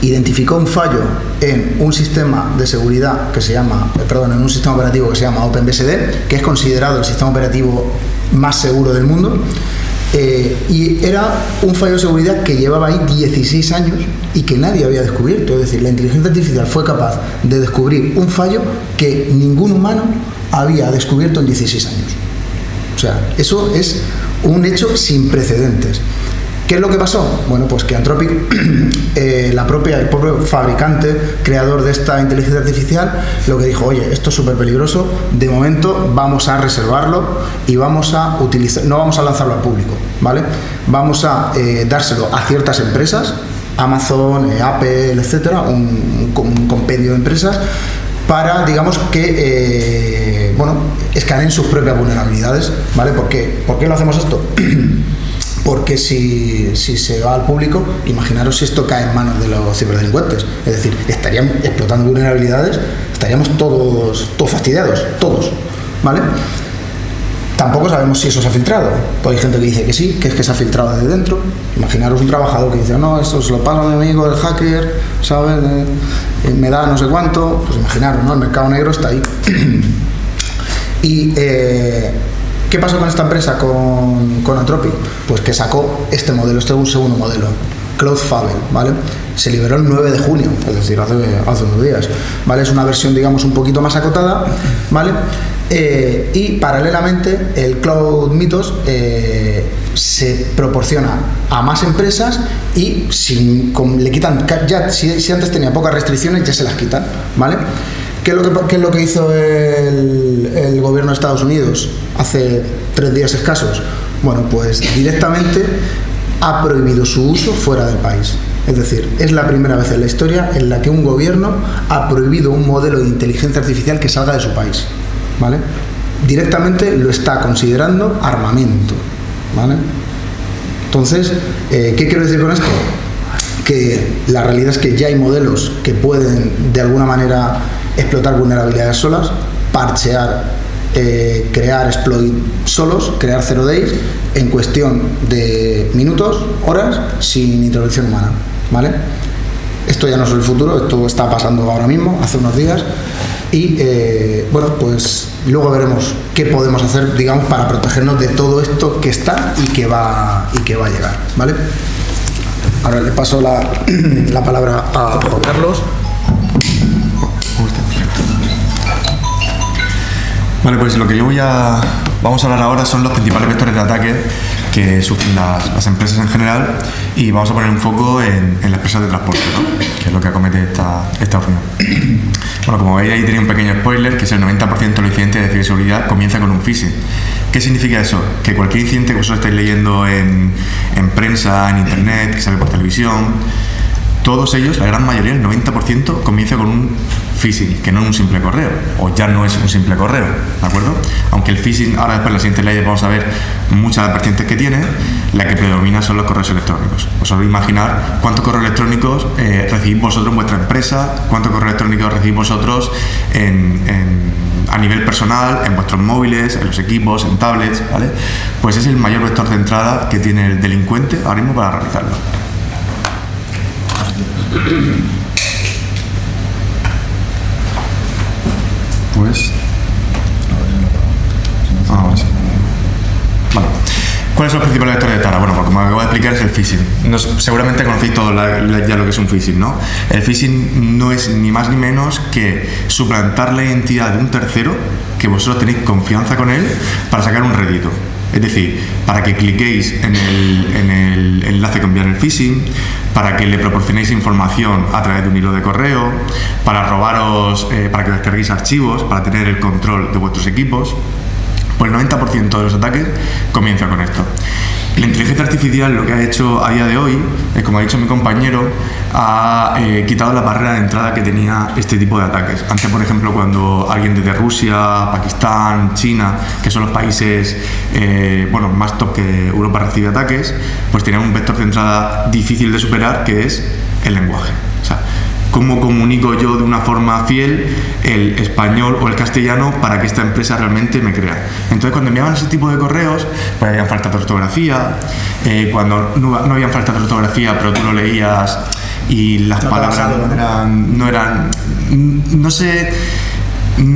Identificó un fallo en un sistema de seguridad en un sistema operativo que se llama OpenBSD, que es considerado el sistema operativo más seguro del mundo. Y era un fallo de seguridad que llevaba ahí 16 años y que nadie había descubierto. Es decir, la inteligencia artificial fue capaz de descubrir un fallo que ningún humano había descubierto en 16 años. O sea, eso es un hecho sin precedentes. ¿Qué es lo que pasó? Bueno, pues que Anthropic, el propio fabricante, creador de esta inteligencia artificial, lo que dijo, oye, esto es súper peligroso, de momento vamos a reservarlo y vamos a no vamos a lanzarlo al público, ¿vale? Vamos a dárselo a ciertas empresas, Amazon, Apple, etcétera, un compendio de empresas, para, digamos, que escaneen sus propias vulnerabilidades, ¿vale? ¿Por qué lo hacemos esto? Porque si se va al público, imaginaros si esto cae en manos de los ciberdelincuentes. Es decir, estarían explotando vulnerabilidades, estaríamos todos fastidiados, todos, ¿vale? Tampoco sabemos si eso se ha filtrado. Pues hay gente que dice que sí, que es que se ha filtrado desde dentro. Imaginaros un trabajador que dice, no, esto se lo paga mi amigo el hacker, ¿sabes? Me da no sé cuánto. Pues imaginaros, ¿no? El mercado negro está ahí. Y ¿qué pasó con esta empresa, con Anthropic? Pues que sacó este modelo, este es un segundo modelo, Cloud Fable, ¿vale? Se liberó el 9 de junio, es decir, hace unos días, ¿vale? Es una versión, digamos, un poquito más acotada, ¿vale? Y paralelamente el Cloud Mythos se proporciona a más empresas y le quitan, ya si antes tenía pocas restricciones, ya se las quitan, ¿vale? ¿Qué es lo que hizo el gobierno de Estados Unidos hace 3 días escasos? Bueno, pues directamente ha prohibido su uso fuera del país. Es decir, es la primera vez en la historia en la que un gobierno ha prohibido un modelo de inteligencia artificial que salga de su país, ¿vale? Directamente lo está considerando armamento, ¿vale? Entonces, ¿qué quiero decir con esto? Que la realidad es que ya hay modelos que pueden de alguna manera explotar vulnerabilidades solas, parchear, crear exploit solos, crear 0 days en cuestión de minutos, horas, sin intervención humana, ¿vale? Esto ya no es el futuro, esto está pasando ahora mismo, hace unos días, Y bueno, pues luego veremos qué podemos hacer, digamos, para protegernos de todo esto que está y que va a llegar, ¿vale? Ahora le paso la palabra a Juan Carlos. Vale, pues lo que vamos a hablar ahora son los principales vectores de ataque que sufren las empresas en general, y vamos a poner un foco en las empresas de transporte, ¿no? Que es lo que acomete esta reunión. Bueno, como veis ahí tenía un pequeño spoiler, que es el 90% de los incidentes de ciberseguridad comienza con un phishing. ¿Qué significa eso? Que cualquier incidente que vosotros estáis leyendo en prensa, en internet, que sale por televisión, todos ellos, la gran mayoría, el 90%, comienza con un phishing, que no es un simple correo, o ya no es un simple correo, ¿de acuerdo? Aunque el phishing, ahora después en las siguientes leyes vamos a ver muchas de las vertientes que tiene, la que predomina son los correos electrónicos. Os podéis imaginar cuántos correos electrónicos recibís vosotros en vuestra empresa, cuántos correos electrónicos recibís vosotros a nivel personal, en vuestros móviles, en los equipos, en tablets, ¿vale? Pues es el mayor vector de entrada que tiene el delincuente ahora mismo para realizarlo. Pues ahora sí. Vale. ¿Cuáles son los principales vectores de entrada? Bueno, pues como acabo de explicar, es el phishing. Seguramente conocéis todos ya lo que es un phishing, ¿no? El phishing no es ni más ni menos que suplantar la identidad de un tercero que vosotros tenéis confianza con él para sacar un rédito. Es decir, para que cliquéis en el enlace que envían el phishing, para que le proporcionéis información a través de un hilo de correo, para robaros, para que descarguéis archivos, para tener el control de vuestros equipos. Pues el 90% de los ataques comienza con esto. La inteligencia artificial lo que ha hecho a día de hoy, como ha dicho mi compañero, ha quitado la barrera de entrada que tenía este tipo de ataques. Antes, por ejemplo, cuando alguien desde Rusia, Pakistán, China, que son los países más top que Europa recibe ataques, pues tenían un vector de entrada difícil de superar, que es el lenguaje. O sea, ¿cómo comunico yo de una forma fiel el español o el castellano para que esta empresa realmente me crea? Entonces, cuando enviaban ese tipo de correos, pues habían faltas de ortografía, cuando no habían faltas de ortografía, pero tú lo leías y las palabras no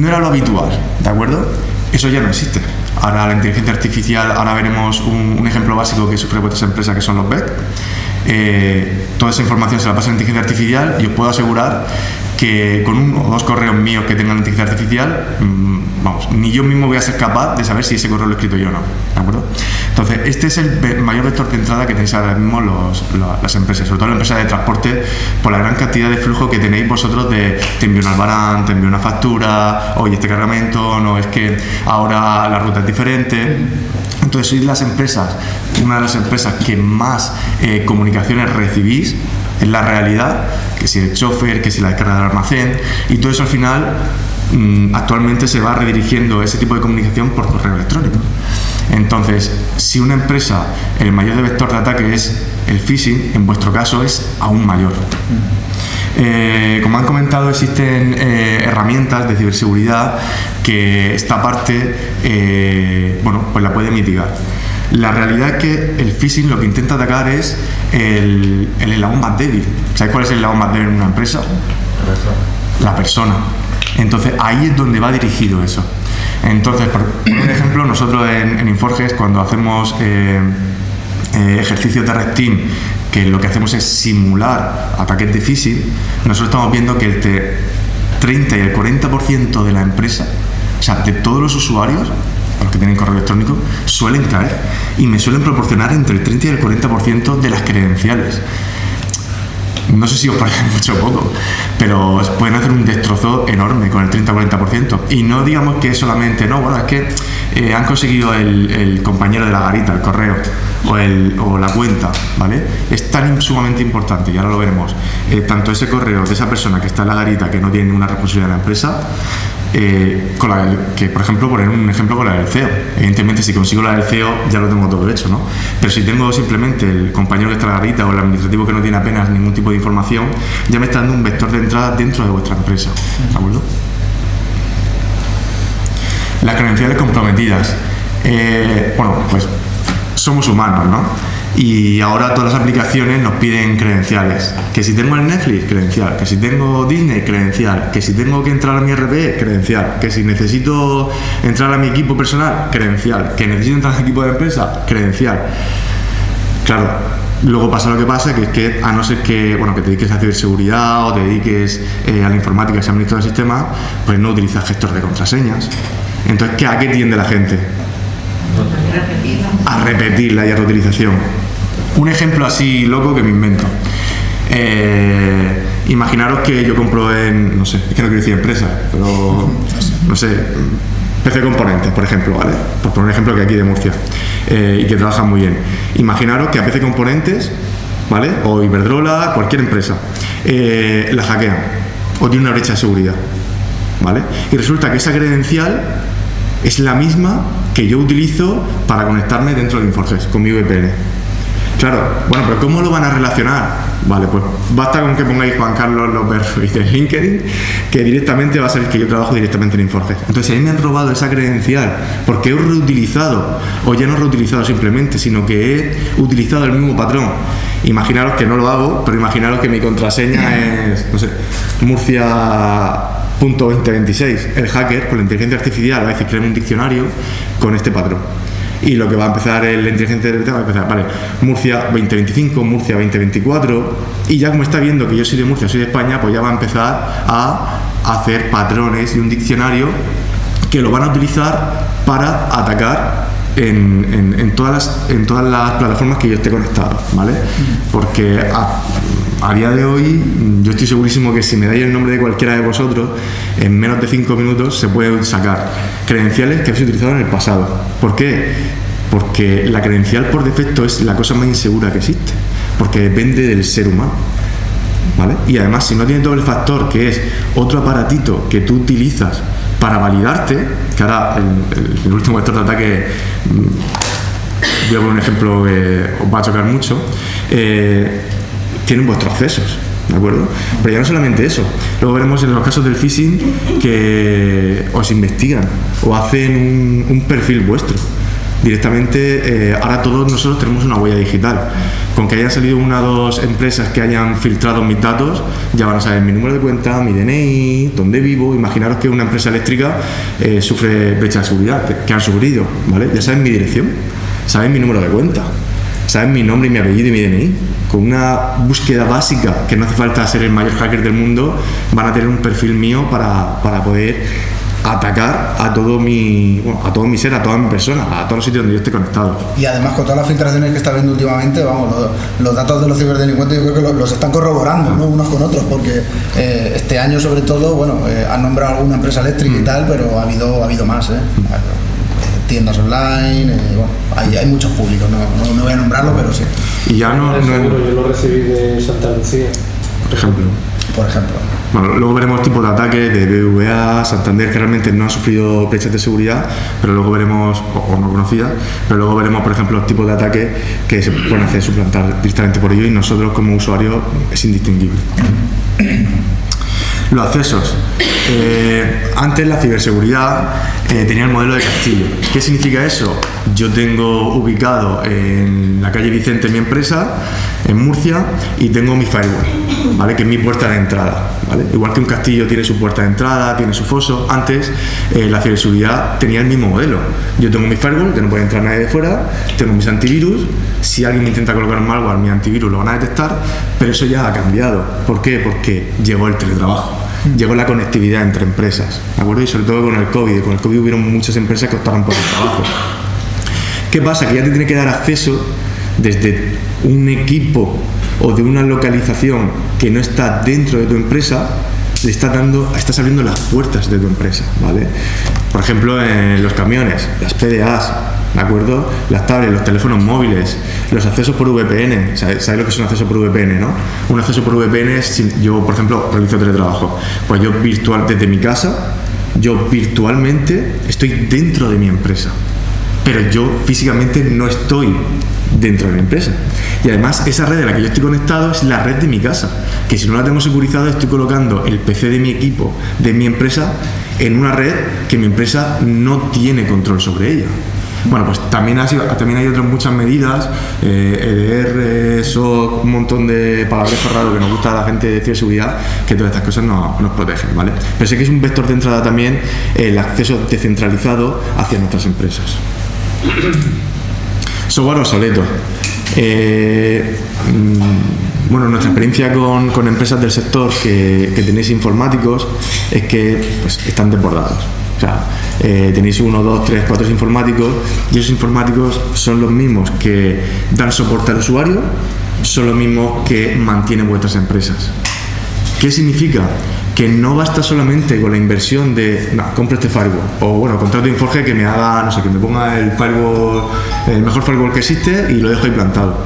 era lo habitual, ¿de acuerdo? Eso ya no existe. Ahora la inteligencia artificial, ahora veremos un ejemplo básico que sufre vuestras empresas, que son los BEC. Toda esa información se la pasa a la inteligencia artificial, y os puedo asegurar que con 1 o 2 correos míos que tengan la inteligencia artificial, ni yo mismo voy a ser capaz de saber si ese correo lo he escrito yo o no, ¿de acuerdo? Entonces, este es el mayor vector de entrada que tenéis ahora mismo las empresas, sobre todo las empresas de transporte, por la gran cantidad de flujo que tenéis vosotros de te envío un albarán, te envío una factura, oye, este cargamento, no, es que ahora la ruta es diferente. Entonces, sois una de las empresas que más comunicaciones recibís en la realidad, que si el chofer, que si la descarga del almacén, y todo eso al final actualmente se va redirigiendo ese tipo de comunicación por correo electrónico. Entonces, si una empresa, el mayor vector de ataque es el phishing, en vuestro caso es aún mayor. Como han comentado, existen herramientas de ciberseguridad que esta parte pues la puede mitigar. La realidad es que el phishing lo que intenta atacar es el eslabón más débil. ¿Sabes cuál es el eslabón más débil en una empresa? La persona. Entonces ahí es donde va dirigido eso. Entonces, por un ejemplo, nosotros en Inforges, cuando hacemos ejercicios de Red Team, que lo que hacemos es simular ataques de phishing, nosotros estamos viendo que el 30 y el 40% de la empresa, o sea, de todos los usuarios, los que tienen correo electrónico, suelen caer, y me suelen proporcionar entre el 30 y el 40% de las credenciales. No sé si os parece mucho o poco, pero pueden hacer un destrozo enorme con el 30-40%. Y no digamos que solamente, es que han conseguido el compañero de la garita, el correo, o la cuenta, ¿vale? Es tan sumamente importante, y ahora lo veremos, tanto ese correo de esa persona que está en la garita, que no tiene ninguna responsabilidad de la empresa, que por ejemplo, poner un ejemplo con la del CEO. Evidentemente, si consigo la del CEO ya lo tengo todo hecho, ¿no? Pero si tengo simplemente el compañero que está en la garita o el administrativo que no tiene apenas ningún tipo de información, ya me está dando un vector de entrada dentro de vuestra empresa, ¿de acuerdo? Las credenciales comprometidas. Pues somos humanos, ¿no? Y ahora todas las aplicaciones nos piden credenciales. Que si tengo el Netflix, credencial. Que si tengo Disney, credencial. Que si tengo que entrar a mi RP, credencial. Que si necesito entrar a mi equipo personal, credencial. Que necesito entrar al equipo de empresa, credencial. Claro, luego pasa lo que pasa, que es que a no ser que, bueno, que te dediques a ciberseguridad o te dediques a la informática, sea administrador de sistemas, pues no utilizas gestor de contraseñas. Entonces, ¿a qué tiende la gente? A repetirla y a reutilización. Un ejemplo así loco que me invento. Imaginaros que yo compro en, no sé, es que no quiero decir empresa, pero no sé, PC Componentes, por ejemplo, ¿vale? Por poner un ejemplo que aquí de Murcia, y que trabajan muy bien. Imaginaros que a PC Componentes, ¿vale? O Iberdrola, cualquier empresa, la hackean o tiene una brecha de seguridad, ¿vale? Y resulta que esa credencial es la misma que yo utilizo para conectarme dentro de Inforges con mi VPN. Claro, bueno, pero ¿cómo lo van a relacionar? Vale, pues basta con que pongáis Juan Carlos López Ruiz en LinkedIn, que directamente va a ser que yo trabajo directamente en Inforges. Entonces, a mí me han robado esa credencial porque he reutilizado, o ya no he reutilizado simplemente, sino que he utilizado el mismo patrón. Imaginaros que no lo hago, pero imaginaros que mi contraseña es, no sé, Murcia.2026. El hacker, con la inteligencia artificial, va a decir, créame un diccionario con este patrón. Y lo que va a empezar la inteligencia artificial va a empezar, vale, Murcia 2025, Murcia 2024, y ya como está viendo que yo soy de Murcia, soy de España, pues ya va a empezar a hacer patrones y un diccionario que lo van a utilizar para atacar en todas las plataformas que yo esté conectado, ¿vale? Porque a día de hoy yo estoy segurísimo que si me dais el nombre de cualquiera de vosotros, en menos de 5 minutos se puede sacar credenciales que habéis utilizado en el pasado. ¿Por qué? Porque la credencial por defecto es la cosa más insegura que existe, porque depende del ser humano, ¿vale? Y además, si no tiene doble factor, que es otro aparatito que tú utilizas para validarte, que ahora el último vector de ataque, voy a poner un ejemplo que os va a chocar mucho, tienen vuestros accesos, ¿de acuerdo? Pero ya no solamente eso, luego veremos en los casos del phishing que os investigan o hacen un perfil vuestro. Directamente, ahora todos nosotros tenemos una huella digital. Con que hayan salido una o dos empresas que hayan filtrado mis datos, ya van a saber mi número de cuenta, mi DNI, dónde vivo. Imaginaros que una empresa eléctrica sufre brecha de seguridad, que han sufrido, ¿vale? Ya saben mi dirección, saben mi número de cuenta, saben mi nombre y mi apellido y mi DNI. Con una búsqueda básica, que no hace falta ser el mayor hacker del mundo, van a tener un perfil mío para poder atacar a todo mi ser, a toda mi persona, a todos los sitios donde yo esté conectado. Y además, con todas las filtraciones que está viendo últimamente, vamos, los datos de los ciberdelincuentes yo creo que los están corroborando, ¿no? Unos con otros, porque este año sobre todo, bueno, han nombrado alguna empresa eléctrica y tal, pero ha habido más, tiendas online, bueno, hay muchos públicos, no voy a nombrarlo, pero sí. Y ya no seguro, yo lo recibí de Santa Lucía, por ejemplo. Bueno, luego veremos tipos de ataques de BBVA, Santander, que realmente no han sufrido brechas de seguridad, pero luego veremos, o no conocidas, pero luego veremos, por ejemplo, los tipos de ataques que se pueden hacer suplantar directamente por ello, y nosotros como usuarios es indistinguible. Los accesos. Antes la ciberseguridad tenía el modelo de castillo. ¿Qué significa eso? Yo tengo ubicado en la calle Vicente mi empresa, en Murcia, y tengo mi firewall, ¿vale? Que es mi puerta de entrada, ¿vale? Igual que un castillo tiene su puerta de entrada, tiene su foso. Antes la ciberseguridad tenía el mismo modelo. Yo tengo mi firewall, que no puede entrar nadie de fuera, tengo mis antivirus. Si alguien me intenta colocar un malware, mi antivirus lo van a detectar, pero eso ya ha cambiado. ¿Por qué? Porque llegó el teletrabajo, llegó la conectividad entre empresas, ¿de acuerdo? Y sobre todo con el COVID. Con el COVID hubieron muchas empresas que optaron por el trabajo. ¿Qué pasa? Que ya te tiene que dar acceso desde un equipo o de una localización que no está dentro de tu empresa, estás abriendo las puertas de tu empresa, ¿vale? Por ejemplo, en los camiones, las PDAs, ¿de acuerdo? Las tablets, los teléfonos móviles, los accesos por VPN. ¿Sabéis lo que es un acceso por VPN, no? Un acceso por VPN es, yo, por ejemplo, realizo teletrabajo. Pues yo desde mi casa, yo virtualmente estoy dentro de mi empresa, pero yo físicamente no estoy dentro de mi empresa. Y además, esa red en la que yo estoy conectado es la red de mi casa, que si no la tengo securizada, estoy colocando el PC de mi equipo, de mi empresa, en una red que mi empresa no tiene control sobre ella. Bueno, pues también hay otras muchas medidas, EDR, SOC, un montón de palabrejas raros que nos gusta a la gente de ciberseguridad, que todas estas cosas nos protegen, ¿vale? Pero sé que es un vector de entrada también el acceso descentralizado hacia nuestras empresas. Software obsoleto. Bueno, nuestra experiencia con empresas del sector que tenéis informáticos es que pues, están desbordados. O sea, tenéis 1, 2, 3, 4 informáticos y esos informáticos son los mismos que dan soporte al usuario, son los mismos que mantienen vuestras empresas. ¿Qué significa? Que no basta solamente con la inversión de compro este firewall o bueno, contrato a Inforge que me haga, no sé, que me ponga el firewall, el mejor firewall que existe y lo dejo ahí plantado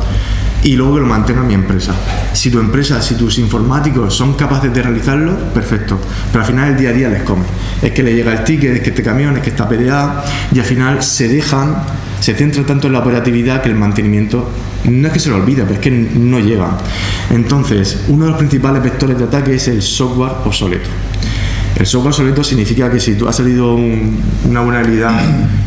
y luego que lo mantenga mi empresa. Si tu empresa, si tus informáticos son capaces de realizarlo, perfecto, pero al final el día a día les come. Es que le llega el ticket, es que este camión, es que está PDA y al final se centran tanto en la operatividad que el mantenimiento no es que se lo olvida, pero es que no llega. Entonces, uno de los principales vectores de ataque es el software obsoleto. El software obsoleto significa que si tú has salido una vulnerabilidad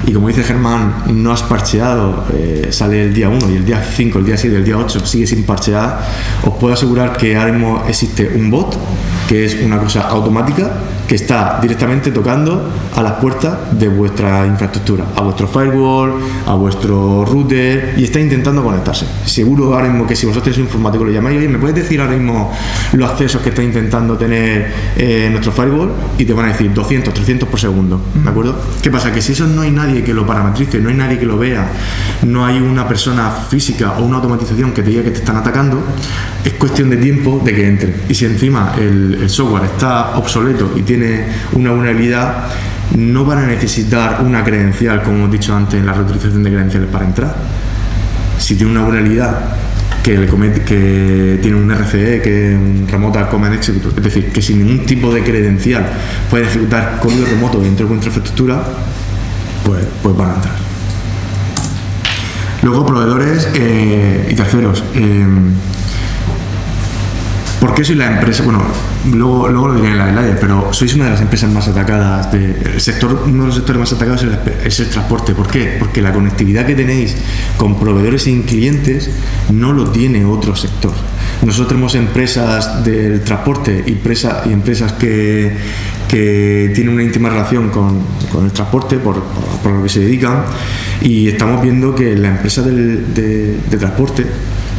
y como dice Germán, no has parcheado, sale el día 1 y el día 5, el día 7, el día 8 sigue sin parchear, os puedo asegurar que ahora mismo existe un bot, que es una cosa automática, que está directamente tocando a las puertas de vuestra infraestructura, a vuestro firewall, a vuestro router y está intentando conectarse. Seguro ahora mismo que si vosotros sois informáticos lo llamáis, oye, ¿me puedes decir ahora mismo los accesos que está intentando tener nuestro firewall? Y te van a decir 200, 300 por segundo, ¿de acuerdo? ¿Qué pasa? Que si eso no hay nadie que lo parametrice, no hay nadie que lo vea, no hay una persona física o una automatización que te diga que te están atacando, es cuestión de tiempo de que entre. Y si encima el software está obsoleto y tiene una vulnerabilidad, no van a necesitar una credencial, como hemos dicho antes en la reutilización de credenciales para entrar. Si tiene una vulnerabilidad que tiene un RCE, que es un Remote Command Execute, es decir, que sin ningún tipo de credencial puede ejecutar código remoto dentro de vuestra infraestructura, pues van a entrar. Luego, proveedores y terceros. ¿Por qué soy la empresa? Bueno, luego lo diré en la slide, pero sois una de las empresas más atacadas del sector. Uno de los sectores más atacados es el transporte. ¿Por qué? Porque la conectividad que tenéis con proveedores y clientes no lo tiene otro sector. Nosotros tenemos empresas del transporte y empresas que tienen una íntima relación con el transporte por lo que se dedican, y estamos viendo que la empresa de transporte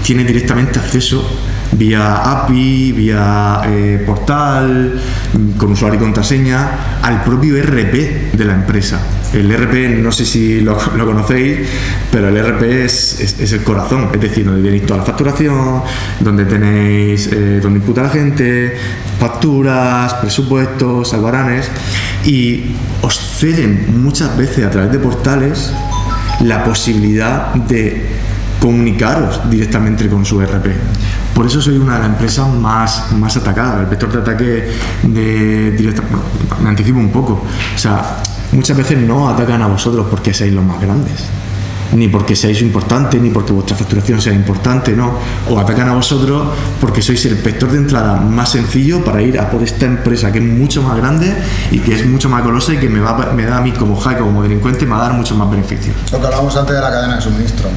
tiene directamente acceso vía API, vía portal, con usuario y contraseña, al propio ERP de la empresa. El ERP, no sé si lo conocéis, pero el ERP es el corazón, es decir, donde tenéis toda la facturación, donde tenéis donde imputa la gente, facturas, presupuestos, albaranes, y os ceden muchas veces a través de portales la posibilidad de comunicaros directamente con su ERP. Por eso soy una de las empresas más atacadas. El vector de ataque directo, bueno, me anticipo un poco. O sea, muchas veces no atacan a vosotros porque seáis los más grandes, ni porque seáis importantes, ni porque vuestra facturación sea importante, no. O atacan a vosotros porque sois el vector de entrada más sencillo para ir a por esta empresa que es mucho más grande y que es mucho más golosa y que me da a mí como hacker, como delincuente, me va a dar muchos más beneficios. Lo que hablábamos antes de la cadena de suministro.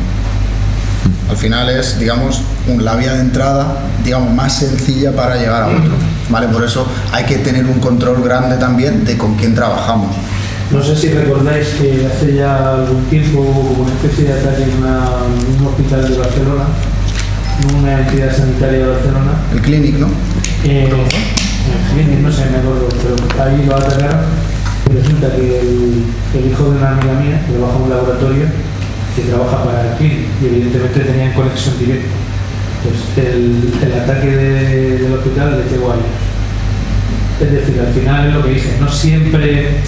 Al final es, digamos, la vía de entrada, digamos, más sencilla para llegar a otro, ¿vale? Por eso hay que tener un control grande también de con quién trabajamos. No sé si recordáis que hace ya algún tiempo hubo una especie de ataque en un hospital de Barcelona, una entidad sanitaria de Barcelona. El Clinic, ¿no? El Clinic, no sé, me acuerdo, pero ahí lo atacaron. Resulta que el hijo de una amiga mía, que trabaja en un laboratorio, que trabaja para el Clinic, y evidentemente tenían conexión directa. Pues el ataque del hospital le llegó a ellos. Es decir, al final es lo que dicen, no siempre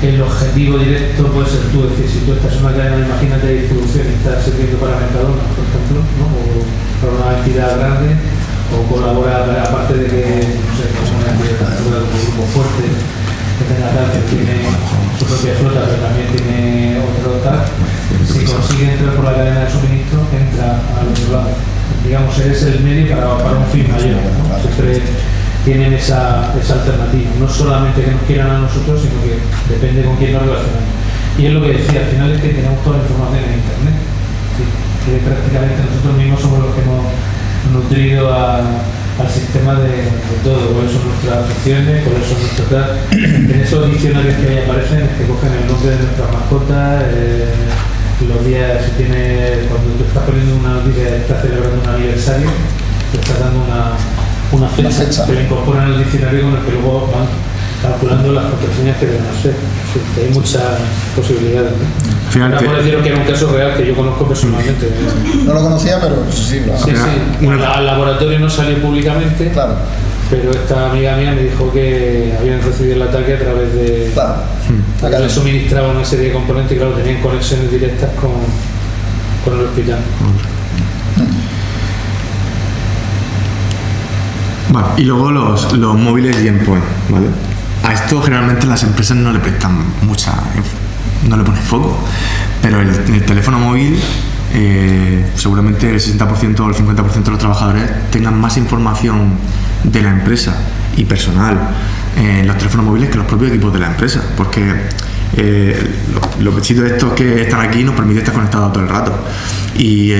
el objetivo directo puede ser tú. Es decir, si tú estás en una cadena, imagínate, de distribución y estás sirviendo para Mercadona, por ejemplo, ¿no? O para una entidad grande, o colabora, aparte de que, no sé, como una entidad como un grupo fuerte, que tenga tal, que tiene su propia flota, pero también tiene otro tal, si consigue entrar por la cadena de suministro, entra al otro lado. Digamos, eres el medio para un fin mayor, ¿no? Siempre tienen esa alternativa, no solamente que nos quieran a nosotros, sino que depende con quién nos relacionamos. Y es lo que decía, al final es que tenemos toda la información en internet. Sí, que prácticamente nosotros mismos somos los que hemos nutrido al sistema de todo, cuáles son nuestras aficiones, cuáles son nuestros datos. En esos diccionarios que ahí aparecen es que cogen el nombre de nuestras mascotas, los días, si tiene, cuando tú estás poniendo una noticia de que estás celebrando un aniversario, te estás dando una fecha que le incorporan al diccionario con el que luego van calculando las contraseñas que deben hacer. Sí, que hay muchas posibilidades, ¿no? Ahora por deciros que era un caso real que yo conozco personalmente. No lo conocía, pero sí, lo sí. Al laboratorio no salió públicamente, claro. Pero esta amiga mía me dijo que habían recibido el ataque a través de... Claro. Le suministraba una serie de componentes y claro, tenían conexiones directas con el hospital. Vale, y luego los móviles y endpoint, ¿vale? A esto generalmente las empresas no le prestan no le ponen foco, pero el teléfono móvil seguramente el 60% o el 50% de los trabajadores tengan más información de la empresa y personal en los teléfonos móviles que los propios equipos de la empresa, porque los pechitos estos que están aquí nos permiten estar conectados todo el rato. Y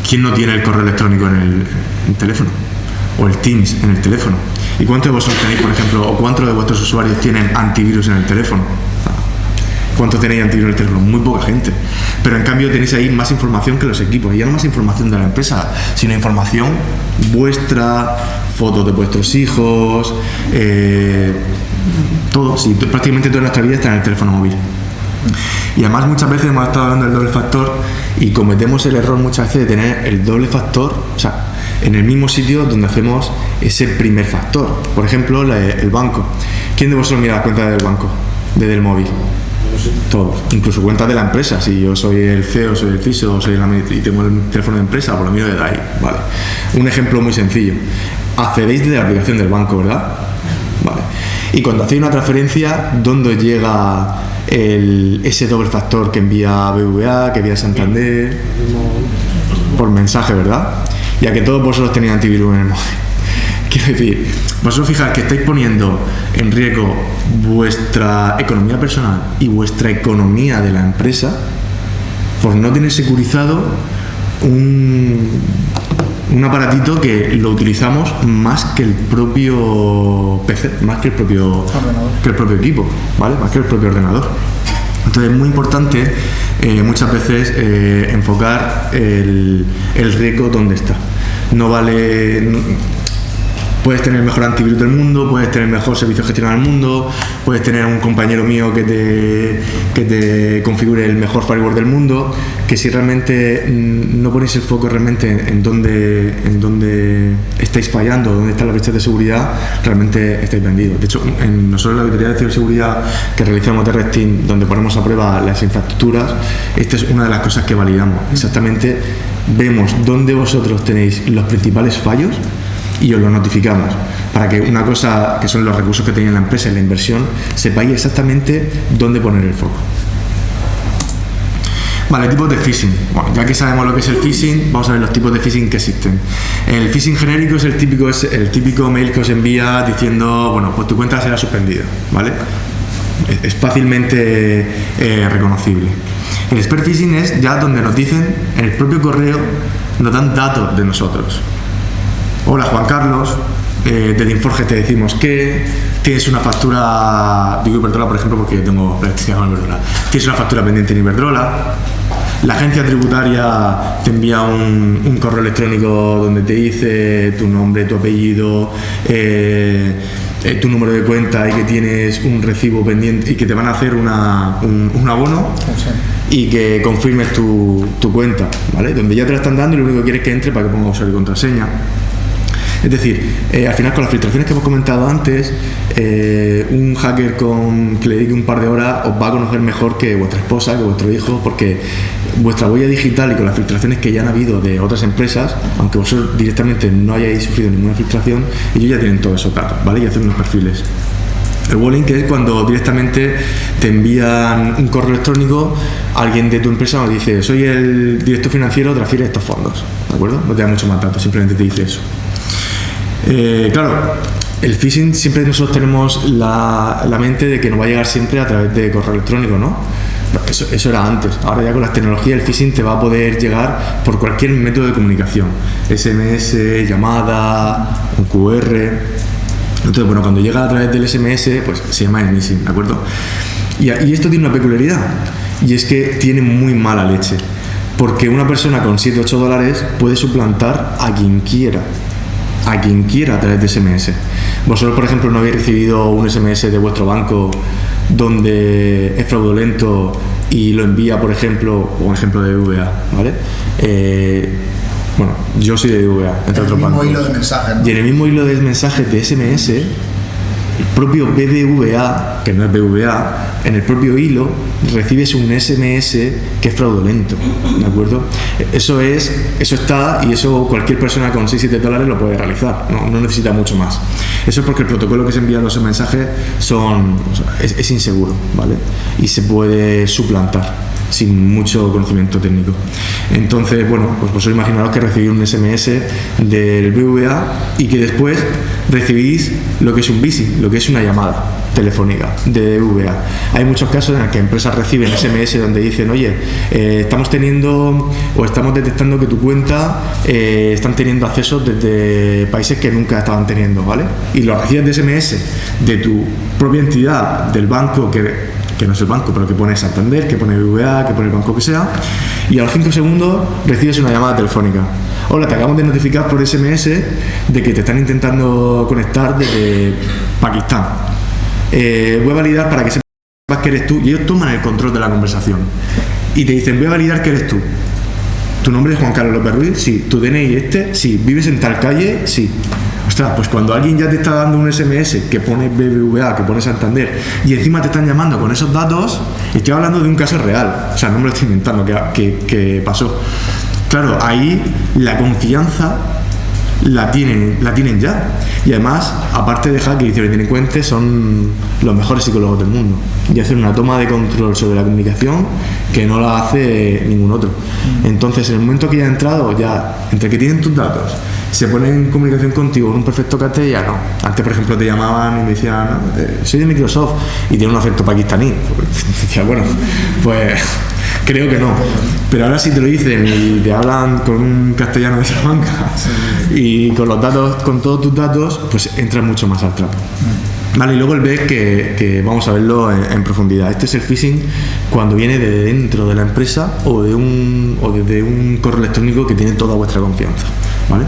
¿quién no tiene el correo electrónico en el teléfono? O el Teams en el teléfono. ¿Y cuántos de vosotros tenéis, por ejemplo, o cuántos de vuestros usuarios tienen antivirus en el teléfono? ¿Cuántos tenéis antivirus en el teléfono? Muy poca gente. Pero en cambio tenéis ahí más información que los equipos. Y ya no más información de la empresa, sino información vuestra, fotos de vuestros hijos, todo. Sí, prácticamente toda nuestra vida está en el teléfono móvil. Y además muchas veces hemos estado hablando del doble factor y cometemos el error muchas veces de tener el doble factor, o sea, en el mismo sitio donde hacemos ese primer factor. Por ejemplo, el banco. ¿Quién de vosotros mira las cuentas del banco desde el móvil? Todos, incluso cuentas de la empresa. Si yo soy el CEO, soy el CISO, y tengo el teléfono de empresa, por lo mío de ahí. Vale. Un ejemplo muy sencillo. Accedéis desde la aplicación del banco, ¿verdad? Vale. Y cuando hacéis una transferencia, ¿dónde llega ese doble factor que envía BBVA, que envía Santander? Por mensaje, ¿verdad? Ya que todos vosotros tenéis antivirus en el móvil. Quiero decir, vosotros fijáis que estáis poniendo en riesgo vuestra economía personal y vuestra economía de la empresa por no tener securizado un aparatito que lo utilizamos más que el propio PC, más que el propio equipo, ¿vale? Más que el propio ordenador. Entonces es muy importante muchas veces enfocar el riesgo donde está. No vale... Puedes tener el mejor antivirus del mundo, puedes tener el mejor servicio gestionado del mundo, puedes tener un compañero mío que te configure el mejor firewall del mundo, que si realmente no ponéis el foco realmente en dónde estáis fallando, dónde están las brechas de seguridad, realmente estáis vendidos. De hecho, nosotros en la auditoría de ciberseguridad que realizamos de Red Team, donde ponemos a prueba las infraestructuras, esta es una de las cosas que validamos. Exactamente vemos dónde vosotros tenéis los principales fallos y os lo notificamos, para que una cosa que son los recursos que tenéis en la empresa y la inversión, sepáis exactamente dónde poner el foco. Vale, tipos de phishing. Bueno, ya que sabemos lo que es el phishing, vamos a ver los tipos de phishing que existen. El phishing genérico es el típico mail que os envía diciendo, bueno, pues tu cuenta será suspendida, ¿vale? Es fácilmente reconocible. El expert phishing es ya donde nos dicen, en el propio correo, nos dan datos de nosotros. Hola Juan Carlos, del Inforge te decimos que tienes una factura, digo Iberdrola por ejemplo porque yo tengo electricidad con Iberdrola, tienes una factura pendiente en Iberdrola, la agencia tributaria te envía un correo electrónico donde te dice tu nombre, tu apellido, tu número de cuenta y que tienes un recibo pendiente y que te van a hacer un abono y que confirmes tu cuenta, ¿vale? Donde ya te la están dando y lo único que quieres es que entre para que ponga usuario y contraseña. Es decir, al final con las filtraciones que hemos comentado antes, un hacker que le dedique un par de horas os va a conocer mejor que vuestra esposa, que vuestro hijo, porque vuestra huella digital y con las filtraciones que ya han habido de otras empresas, aunque vosotros directamente no hayáis sufrido ninguna filtración, ellos ya tienen todos esos datos, ¿vale? Y hacen unos perfiles. El walling, que es cuando directamente te envían un correo electrónico, alguien de tu empresa nos dice, soy el director financiero, transfiere estos fondos, ¿de acuerdo? No te da mucho más datos, simplemente te dice eso. Claro, El phishing siempre nosotros tenemos la mente de que nos va a llegar siempre a través de correo electrónico, ¿no? Eso era antes. Ahora ya con las tecnologías el phishing te va a poder llegar por cualquier método de comunicación. SMS, llamada, un QR. Entonces, bueno, cuando llega a través del SMS, pues se llama smishing, ¿de acuerdo? Y esto tiene una peculiaridad, y es que tiene muy mala leche. Porque una persona con 7 o 8 dólares puede suplantar a quien quiera a través de SMS. Vosotros, por ejemplo, no habéis recibido un SMS de vuestro banco donde es fraudulento y lo envía, por ejemplo, un ejemplo de BBVA, ¿vale? Bueno, yo soy de BBVA, entre otros bancos. En el mismo hilo de mensajes, ¿no? Y en el mismo hilo de mensajes de SMS, el propio BBVA, que no es BBVA, en el propio hilo recibes un SMS que es fraudulento, ¿de acuerdo? Eso está, y eso cualquier persona con 6-7 dólares lo puede realizar, no necesita mucho más. Eso es porque el protocolo que se envía en los mensajes es inseguro, ¿vale? Y se puede suplantar sin mucho conocimiento técnico. Entonces, bueno, pues vosotros imaginaros que recibís un SMS del BBVA y que después recibís lo que es un phishing, lo que es una llamada telefónica de BBVA. Hay muchos casos en los que empresas reciben SMS donde dicen, oye, estamos detectando que tu cuenta están teniendo accesos desde países que nunca estaban teniendo, ¿vale? Y lo recibes de SMS de tu propia entidad, del banco que no es el banco, pero que pone Santander, que pone BBVA, que pone el banco que sea, y a los 5 segundos recibes una llamada telefónica. Hola, te acabamos de notificar por SMS de que te están intentando conectar desde Pakistán. Voy a validar para que sepas que eres tú, y ellos toman el control de la conversación y te dicen, voy a validar que eres tú. ¿Tu nombre es Juan Carlos López Ruiz? Sí. ¿Tu DNI Sí. ¿Vives en tal calle? Sí. Ostras, pues cuando alguien ya te está dando un SMS que pone BBVA, que pone Santander, y encima te están llamando con esos datos, estoy hablando de un caso real, o sea, no me lo estoy inventando, que pasó. Claro, ahí la confianza la tienen ya. Y además, aparte de hackers y delincuentes, son los mejores psicólogos del mundo. Y hacen una toma de control sobre la comunicación que no la hace ningún otro. Entonces, en el momento que ya ha entrado, ya entre que tienen tus datos, se ponen en comunicación contigo con un perfecto castellano. Antes, por ejemplo, te llamaban y me decían, soy de Microsoft, y tiene un acento pakistaní. Decía, bueno, pues creo que no. Pero ahora si te lo dicen y te hablan con un castellano de Salamanca y con los datos, con todos tus datos, pues entras mucho más al trapo. Vale, y luego el BEC que vamos a verlo en profundidad. Este es el phishing cuando viene de dentro de la empresa o desde un correo electrónico que tiene toda vuestra confianza, ¿vale?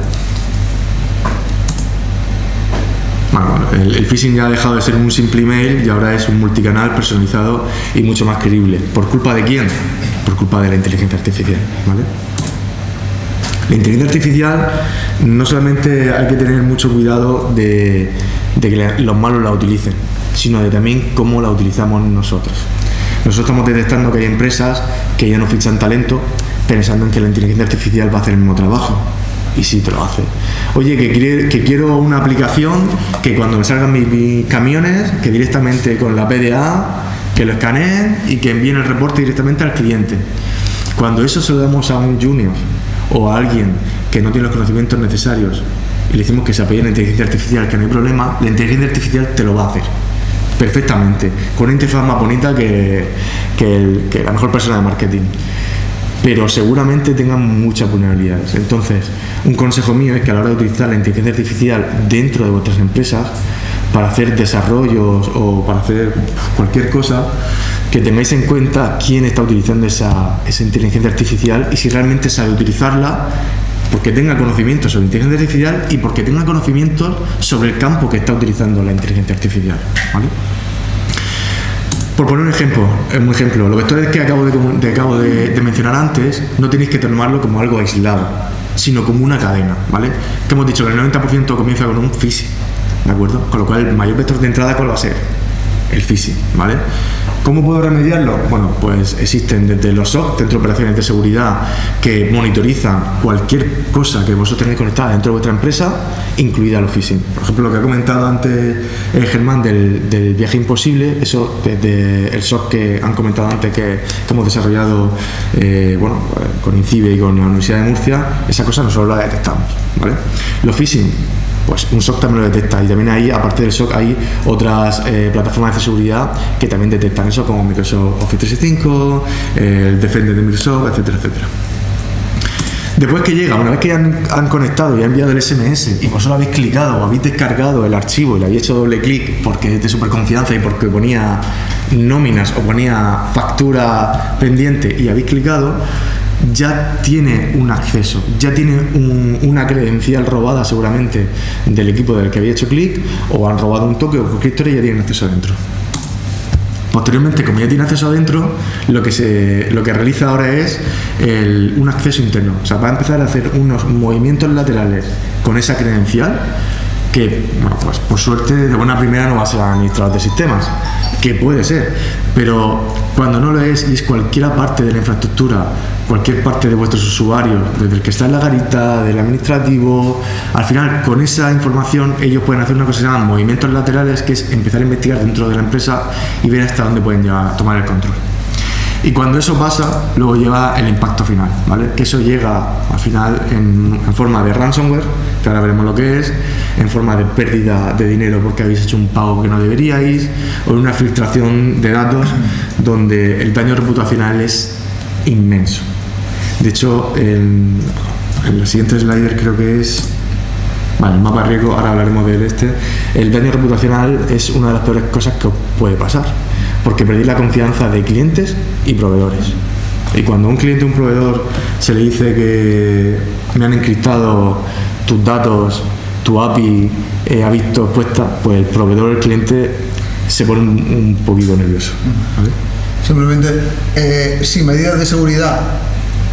Bueno, el phishing ya ha dejado de ser un simple email y ahora es un multicanal personalizado y mucho más creíble. ¿Por culpa de quién? Por culpa de la inteligencia artificial, ¿vale? La inteligencia artificial no solamente hay que tener mucho cuidado de que los malos la utilicen, sino de también cómo la utilizamos nosotros. Nosotros estamos detectando que hay empresas que ya no fichan talento pensando en que la inteligencia artificial va a hacer el mismo trabajo. Y sí te lo hace. Oye, que quiero una aplicación que cuando me salgan mis camiones, que directamente con la PDA, que lo escaneen y que envíen el reporte directamente al cliente. Cuando eso se lo damos a un junior o a alguien que no tiene los conocimientos necesarios y le decimos que se apoye en la inteligencia artificial, que no hay problema, la inteligencia artificial te lo va a hacer perfectamente, con una interfaz más bonita que la mejor persona de marketing. Pero seguramente tengan muchas vulnerabilidades. Entonces, un consejo mío es que a la hora de utilizar la inteligencia artificial dentro de vuestras empresas para hacer desarrollos o para hacer cualquier cosa, que tengáis en cuenta quién está utilizando esa inteligencia artificial y si realmente sabe utilizarla, porque tenga conocimientos sobre inteligencia artificial y porque tenga conocimientos sobre el campo que está utilizando la inteligencia artificial, ¿vale? Por poner un ejemplo, los vectores que acabo de mencionar antes, no tenéis que tomarlo como algo aislado, sino como una cadena, ¿vale? Que hemos dicho que el 90% comienza con un phishing, ¿de acuerdo? Con lo cual, el mayor vector de entrada, ¿cuál va a ser? El phishing, ¿vale? ¿Cómo puedo remediarlo? Bueno, pues existen desde los SOC, Centro de Operaciones de Seguridad, que monitorizan cualquier cosa que vosotros tenéis conectada dentro de vuestra empresa, incluida los phishing. Por ejemplo, lo que ha comentado antes Germán del viaje imposible, eso desde el SOC que han comentado antes que hemos desarrollado con INCIBE y con la Universidad de Murcia, esa cosa nosotros la detectamos, ¿vale? Los phishing, pues un SOC también lo detecta, y también ahí, aparte del SOC, hay otras plataformas de seguridad que también detectan eso, como Microsoft Office 365, el Defender de Microsoft, etcétera, etcétera. Después que llega, una vez que han conectado y han enviado el SMS y vosotros habéis clicado o habéis descargado el archivo y le habéis hecho doble clic porque es de super confianza y porque ponía nóminas o ponía factura pendiente y habéis clicado, ya tiene un acceso, ya tiene una credencial robada seguramente del equipo del que había hecho clic, o han robado un toque o cualquier historia y ya tienen acceso adentro. Posteriormente, como ya tiene acceso adentro, lo que realiza ahora es un acceso interno. O sea, va a empezar a hacer unos movimientos laterales con esa credencial que, bueno, pues por suerte de buena primera no va a ser administrador de sistemas, que puede ser, pero cuando no lo es y es cualquier parte de la infraestructura, cualquier parte de vuestros usuarios, desde el que está en la garita, del administrativo, al final con esa información ellos pueden hacer una cosa que se llama movimientos laterales, que es empezar a investigar dentro de la empresa y ver hasta dónde pueden llegar a tomar el control. Y cuando eso pasa, luego llega el impacto final, ¿vale? Que eso llega al final en forma de ransomware, que ahora veremos lo que es, en forma de pérdida de dinero porque habéis hecho un pago que no deberíais, o en una filtración de datos donde el daño reputacional es inmenso. De hecho, en el siguiente slider creo que es... Vale, el mapa riesgo, ahora hablaremos del el daño reputacional es una de las peores cosas que os puede pasar, porque perdéis la confianza de clientes y proveedores. Y cuando a un cliente o un proveedor se le dice que me han encriptado tus datos, tu API ha visto expuesta, pues el proveedor o el cliente se pone un poquito nervioso, ¿vale? Simplemente, sin medidas de seguridad,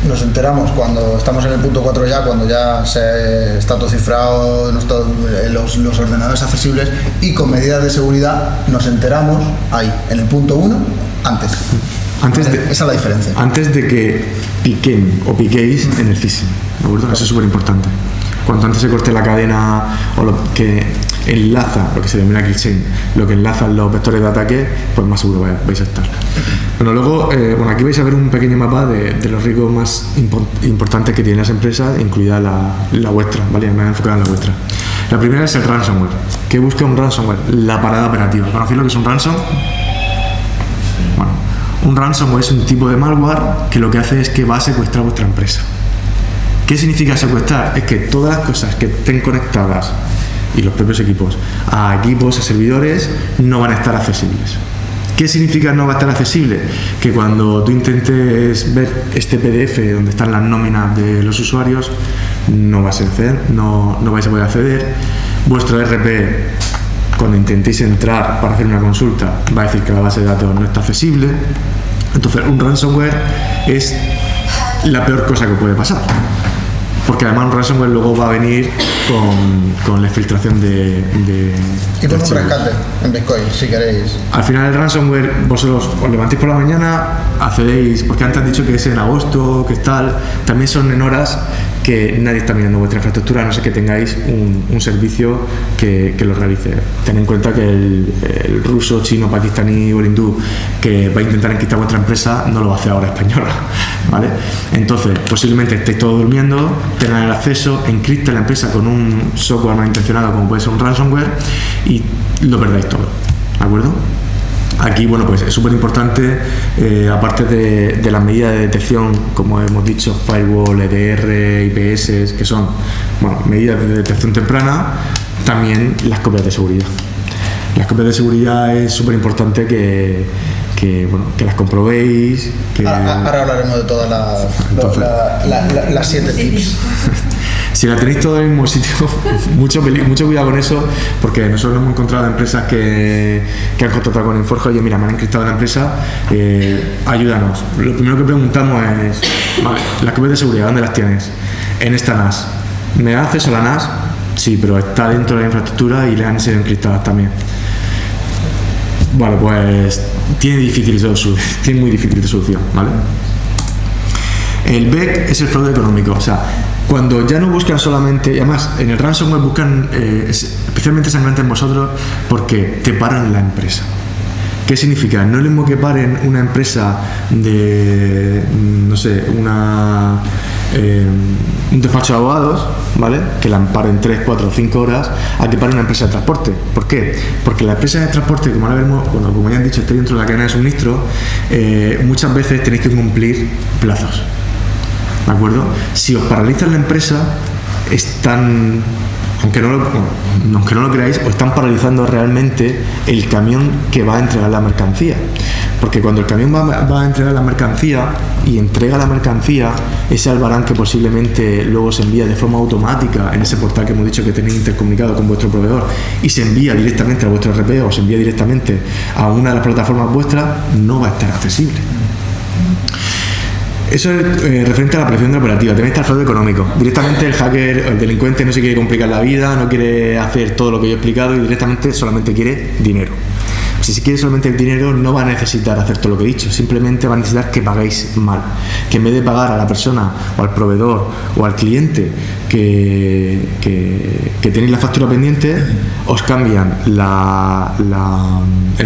nos enteramos cuando estamos en el punto 4 ya, cuando ya se está todo cifrado, los ordenadores accesibles, y con medidas de seguridad nos enteramos ahí, en el punto 1, antes. Esa es la diferencia. Antes de que piquen o piquéis en el phishing, ¿de acuerdo? Eso es súper importante. Cuanto antes se corte la cadena o lo que enlaza, lo que se denomina kill chain, lo que enlazan los vectores de ataque, pues más seguro vais a estar. Bueno, luego, aquí vais a ver un pequeño mapa de los riesgos más importantes que tienen las empresas, incluida la vuestra, ¿vale? Me voy a enfocar en la vuestra. La primera es el ransomware. ¿Qué busca un ransomware? La parada operativa. ¿Conocéis lo que es un ransom? Bueno, un ransomware es un tipo de malware que lo que hace es que va a secuestrar vuestra empresa. ¿Qué significa secuestrar? Es que todas las cosas que estén conectadas, y los propios equipos, a equipos, a servidores, no van a estar accesibles. ¿Qué significa no va a estar accesible? Que cuando tú intentes ver este PDF donde están las nóminas de los usuarios, no vais a acceder, no vais a poder acceder. Vuestro RP, cuando intentéis entrar para hacer una consulta, va a decir que la base de datos no está accesible. Entonces, un ransomware es la peor cosa que puede pasar, porque además un ransomware luego va a venir con la filtración de y con un rescate en Bitcoin, si queréis. Al final el ransomware, vosotros os levantéis por la mañana, accedéis, porque antes han dicho que es en agosto, que es tal, también son en horas que nadie está mirando vuestra infraestructura, a no ser que tengáis un servicio que lo realice. Ten en cuenta que el ruso, chino, pakistaní o el hindú que va a intentar encriptar vuestra empresa no lo va a hacer ahora española, ¿vale? Entonces, posiblemente estéis todos durmiendo, tengan el acceso, encripten la empresa con un software malintencionado como puede ser un ransomware y lo perdáis todo, ¿de acuerdo? Aquí, bueno, pues es súper importante, aparte de las medidas de detección, como hemos dicho, firewall, EDR, IPS, que son, bueno, medidas de detección temprana, también las copias de seguridad. Las copias de seguridad es súper importante que las comprobéis. Ahora hablaremos de todas las 7 tips. Si la tenéis todo en el mismo sitio, mucho cuidado con eso, porque nosotros hemos encontrado empresas que han contratado con Inforge. Oye, mira, me han encriptado la empresa, ayúdanos. Lo primero que preguntamos es, vale, las copias de seguridad, ¿dónde las tienes? En esta NAS. ¿Me da acceso a la NAS? Sí, pero está dentro de la infraestructura y le han sido encriptadas también. Vale, pues tiene muy difícil de solución, ¿vale? El BEC es el fraude económico, o sea, cuando ya no buscan solamente, y además en el ransomware buscan especialmente sangrante en vosotros porque te paran la empresa. ¿Qué significa? No es lo mismo que paren una empresa de, no sé, una un despacho de abogados, ¿vale? Que la amparen 3, 4 o 5 horas a que pare una empresa de transporte. ¿Por qué? Porque la empresa de transporte, como ahora veremos, bueno, como ya han dicho, está dentro de la cadena de suministro, muchas veces tenéis que cumplir plazos, ¿de acuerdo? Si os paralizan la empresa, están, aunque no lo creáis, os están paralizando realmente el camión que va a entregar la mercancía. Porque cuando el camión va a entregar la mercancía y entrega la mercancía, ese albarán que posiblemente luego se envía de forma automática en ese portal que hemos dicho que tenéis intercomunicado con vuestro proveedor y se envía directamente a vuestro RP o se envía directamente a una de las plataformas vuestras, no va a estar accesible. Eso es referente a la presión de la operativa. También está el fraude económico. Directamente el hacker, el delincuente no se quiere complicar la vida, no quiere hacer todo lo que yo he explicado y directamente solamente quiere dinero. Si se quiere solamente el dinero, no va a necesitar hacer todo lo que he dicho, simplemente va a necesitar que paguéis mal, que en vez de pagar a la persona o al proveedor o al cliente que tenéis la factura pendiente, os cambian el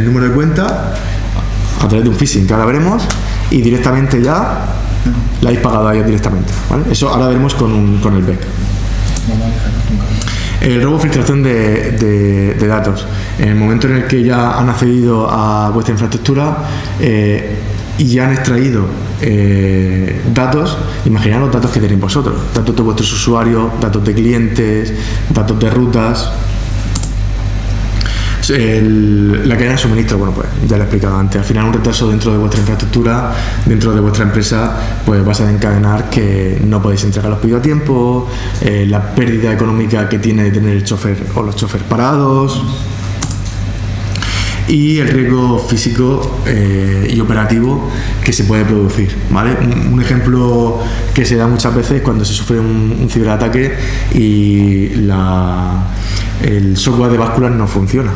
número de cuenta a través de un phishing que ahora veremos y directamente ya la habéis pagado a ellos directamente, ¿vale? Eso ahora veremos con el BEC. El robo o filtración de datos. En el momento en el que ya han accedido a vuestra infraestructura y ya han extraído datos, imaginad los datos que tenéis vosotros, datos de vuestros usuarios, datos de clientes, datos de rutas. La cadena de suministro, bueno, pues ya lo he explicado antes. Al final un retraso dentro de vuestra infraestructura, dentro de vuestra empresa, pues va a desencadenar que no podéis entregar los pedidos a tiempo, la pérdida económica que tiene de tener el chofer o los choferes parados y el riesgo físico y operativo que se puede producir, ¿vale? Un ejemplo que se da muchas veces cuando se sufre un ciberataque y el software de básculas no funciona.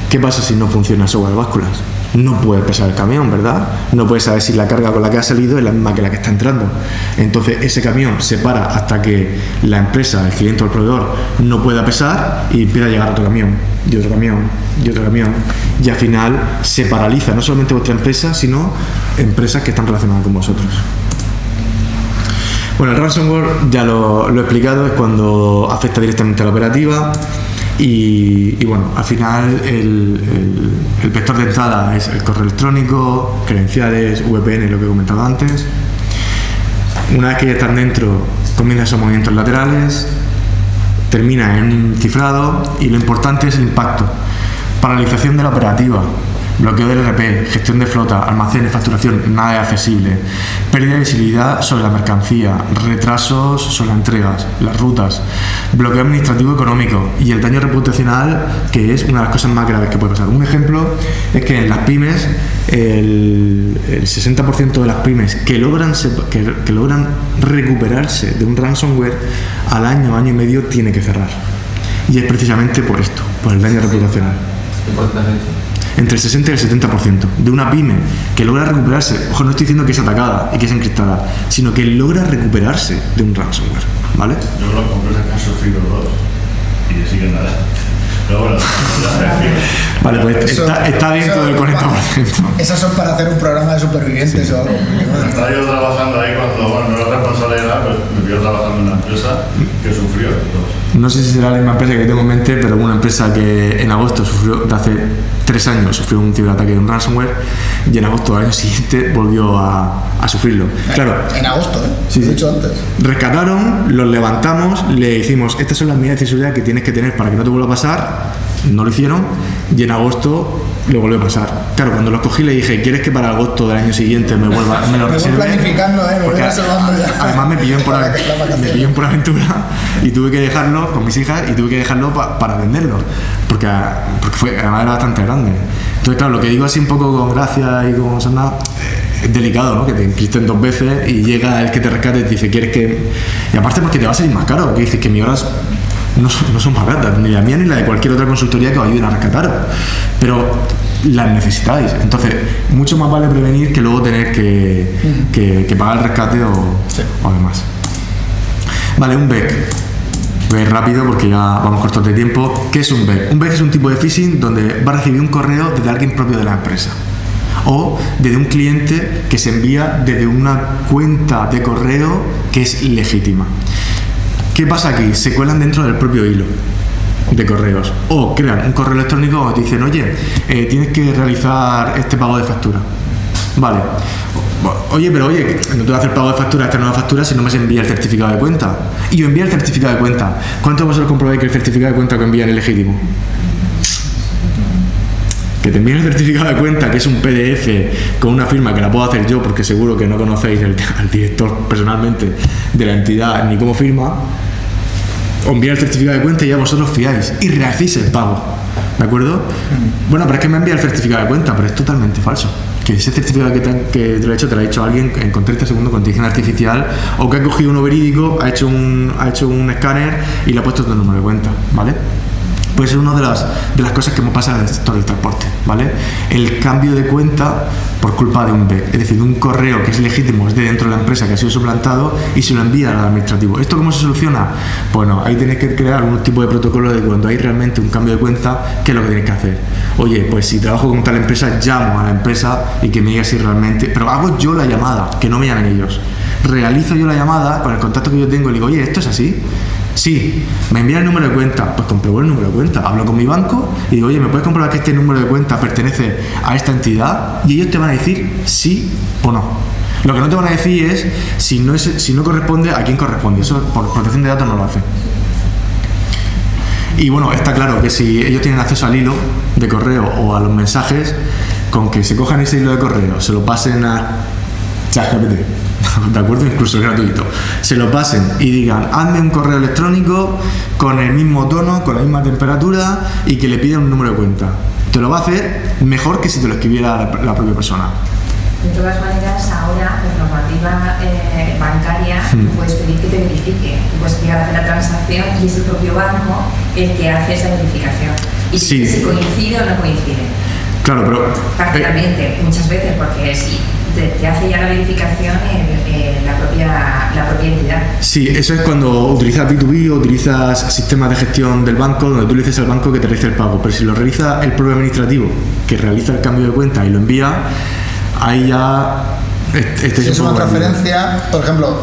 ¿Qué pasa si no funciona el software de básculas? No puedes pesar el camión, ¿verdad? No puedes saber si la carga con la que ha salido es la misma que la que está entrando. Entonces ese camión se para hasta que la empresa, el cliente o el proveedor no pueda pesar y empieza a llegar otro camión y otro camión y otro camión y al final se paraliza no solamente vuestra empresa, sino empresas que están relacionadas con vosotros. Bueno, el ransomware ya lo he explicado, es cuando afecta directamente a la operativa. Y bueno, al final el vector de entrada es el correo electrónico, credenciales, VPN, lo que he comentado antes. Una vez que ya están dentro, comienzan esos movimientos laterales, termina en un cifrado y lo importante es el impacto. Paralización de la operativa, bloqueo del RP, gestión de flota, almacenes, facturación, nada es accesible, pérdida de visibilidad sobre la mercancía, retrasos sobre las entregas, las rutas, bloqueo administrativo económico y el daño reputacional, que es una de las cosas más graves que puede pasar. Un ejemplo es que en las pymes el 60% de las pymes que logran recuperarse de un ransomware al año y medio tiene que cerrar, y es precisamente por esto, por el daño reputacional. Entre el 60 y el 70% de una pyme que logra recuperarse. Ojo, no estoy diciendo que es atacada y que es encriptada, sino que logra recuperarse de un ransomware, ¿vale? Yo conozco empresas que han sufrido dos y siguen nada. Pero bueno, vale, pues está dentro del 40%. Esas son para hacer un programa de supervivientes o algo. Estaba yo trabajando ahí cuando, bueno, no era responsabilidad, pero me vio trabajando en una empresa que sufrió dos. No sé si será la misma empresa que tengo en mente, pero una empresa que en agosto sufrió, de hace 3 años, sufrió un ciberataque de un ransomware y en agosto del año siguiente volvió a sufrirlo. Claro. En agosto, ¿eh? Sí, lo he dicho antes. Rescataron, los levantamos, le hicimos, estas son las medidas de seguridad que tienes que tener para que no te vuelva a pasar. No lo hicieron y en agosto le volvió a pasar. Claro, cuando los cogí le dije, ¿quieres que para agosto del año siguiente me lo reserve? Planificando, me voy reservando ya. Además me pilló en por aventura y tuve que dejarlo con mis hijas y tuve que dejarlo para venderlo porque además era bastante grande. Entonces claro, lo que digo así un poco con gracia y con sanda, es delicado, ¿no? Que te encripten 2 veces y llega el que te rescate y te dice, ¿quieres que...? Y aparte porque te va a salir más caro, que dices que mis horas no son baratas, ni la mía ni la de cualquier otra consultoría que os ayuden a rescataros, pero las necesitáis. Entonces, mucho más vale prevenir que luego tener que pagar el rescate o demás. Vale, un BEC. Voy rápido porque ya vamos cortos de tiempo. ¿Qué es un BEC? Un BEC es un tipo de phishing donde va a recibir un correo desde alguien propio de la empresa. o desde un cliente que se envía desde una cuenta de correo que es legítima. ¿Qué pasa aquí? Se cuelan dentro del propio hilo de correos o crean un correo electrónico o te dicen, oye, tienes que realizar este pago de factura. Vale. Oye, no te voy a hacer pago de factura, esta nueva factura si no me se envía el certificado de cuenta. Y yo envío el certificado de cuenta. ¿Cuánto vosotros comprobáis que el certificado de cuenta que envían es legítimo? Que te envíen el certificado de cuenta, que es un PDF con una firma que la puedo hacer yo, porque seguro que no conocéis al director personalmente de la entidad ni cómo firma. Os envía el certificado de cuenta y ya vosotros fiáis y rehacéis el pago. ¿De acuerdo? Bueno, pero es que me envía el certificado de cuenta, pero es totalmente falso. Que ese certificado que te lo ha hecho alguien con 30 segundos con inteligencia artificial, o que ha cogido uno verídico, ha hecho un escáner y le ha puesto tu número de cuenta, ¿vale? Pues es una de las cosas que me pasa en el sector del transporte, ¿vale? El cambio de cuenta por culpa de un BEC, es decir, de un correo que es legítimo, es de dentro de la empresa que ha sido suplantado y se lo envía al administrativo. ¿Esto cómo se soluciona? Bueno, ahí tenéis que crear un tipo de protocolo de cuando hay realmente un cambio de cuenta, ¿qué es lo que tenéis que hacer? Oye, pues si trabajo con tal empresa, llamo a la empresa y que me diga si realmente... Pero hago yo la llamada, que no me llamen ellos. Realizo yo la llamada con el contacto que yo tengo y le digo, oye, ¿esto es así? Sí, me envía el número de cuenta, pues compruebo el número de cuenta, hablo con mi banco y digo, oye, ¿me puedes comprobar que este número de cuenta pertenece a esta entidad? Y ellos te van a decir sí o no. Lo que no te van a decir es si no corresponde, a quién corresponde. Eso por protección de datos no lo hace. Y bueno, está claro que si ellos tienen acceso al hilo de correo o a los mensajes, con que se cojan ese hilo de correo, se lo pasen a ChatGPT, ¿de acuerdo? Incluso es gratuito. Se lo pasen y digan, hazme un correo electrónico con el mismo tono, con la misma temperatura y que le pidan un número de cuenta. Te lo va a hacer mejor que si te lo escribiera la propia persona. De todas maneras, ahora, por normativa bancaria, puedes pedir que te verifique. Puedes llegar a hacer la transacción y es el propio banco el que hace esa verificación. Y sí. Si coincide o no coincide. Claro, pero... Parcialmente, muchas veces, porque sí. Te hace ya la verificación la propia entidad. Sí, eso es cuando utilizas B2B o utilizas sistemas de gestión del banco, donde tú le dices al banco que te realice el pago, pero si lo realiza el propio administrativo, que realiza el cambio de cuenta y lo envía, ahí ya... Si es una transferencia, por ejemplo,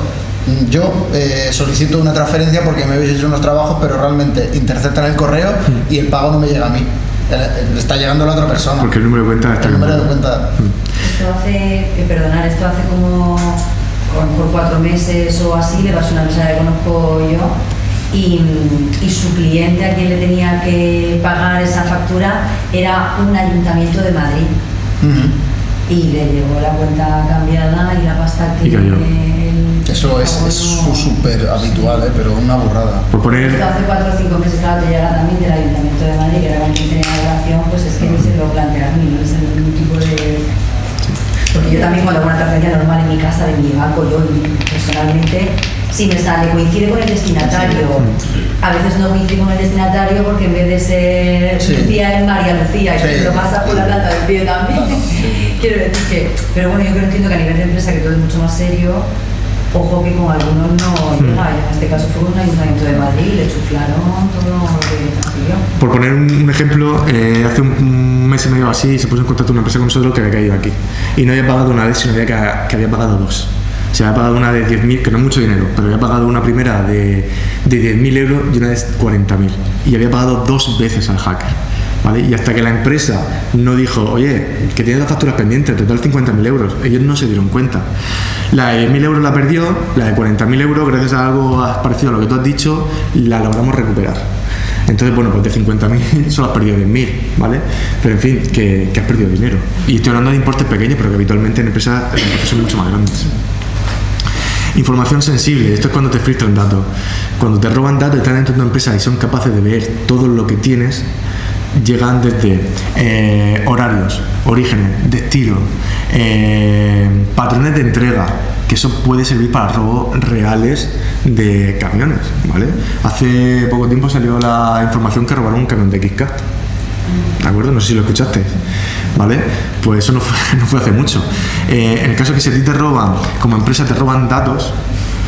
yo solicito una transferencia porque me habéis hecho unos trabajos, pero realmente interceptan el correo y el pago no me llega a mí. Le está llegando a la otra persona. Porque el número de cuenta está cambiado. Esto hace como por 4 meses o así, le pasó a una empresa que conozco yo y su cliente a quien le tenía que pagar esa factura era un ayuntamiento de Madrid. Y le llegó la cuenta cambiada y la pasta que... Eso es súper habitual, pero una burrada. Por poner... Esto hace 4 o 5 meses, claro, te llega también del Ayuntamiento de Madrid, que era con quien tenía la relación, pues es que ni se lo plantearon ni no les salió ningún tipo de... Porque yo también cuando hago una transferencia normal en mi casa, de mi banco, yo personalmente, si me sale, coincide con el destinatario. A veces no coincide con el destinatario porque en vez de ser Lucía es María Lucía y se lo pasa por la planta del pie también. Quiero decir que... Pero bueno, yo creo que entiendo que a nivel de empresa, que todo es mucho más serio, ojo que con algunos no llega. En este caso fue un ayuntamiento de Madrid, le chuflaron todo lo que consiguió. Por poner un ejemplo, hace un mes y medio así se puso en contacto una empresa con nosotros que había caído aquí y no había pagado una vez, sino que había pagado 2. Se había pagado una de 10.000, que no es mucho dinero, pero había pagado una primera de 10.000 euros y una de 40.000 y había pagado 2 veces al hacker, ¿vale? Y hasta que la empresa no dijo, oye, que tiene 2 facturas pendientes, total 50.000 euros, ellos no se dieron cuenta. La de 10.000 euros la perdió, la de 40.000 euros, gracias a algo parecido a lo que tú has dicho, la logramos recuperar. Entonces, bueno, pues de 50.000 solo has perdido 10.000, ¿vale? Pero en fin, que has perdido dinero. Y estoy hablando de importes pequeños, pero que habitualmente en empresas son mucho más grandes. Información sensible, esto es cuando te filtran datos. Cuando te roban datos y están dentro de tu empresa y son capaces de ver todo lo que tienes, llegan desde horarios, orígenes, destinos, patrones de entrega, que eso puede servir para robos reales de camiones, ¿vale? Hace poco tiempo salió la información que robaron un camión de XCAT, ¿de acuerdo? No sé si lo escuchaste, ¿vale? Pues eso no fue hace mucho. En el caso que si a ti te roban, como empresa te roban datos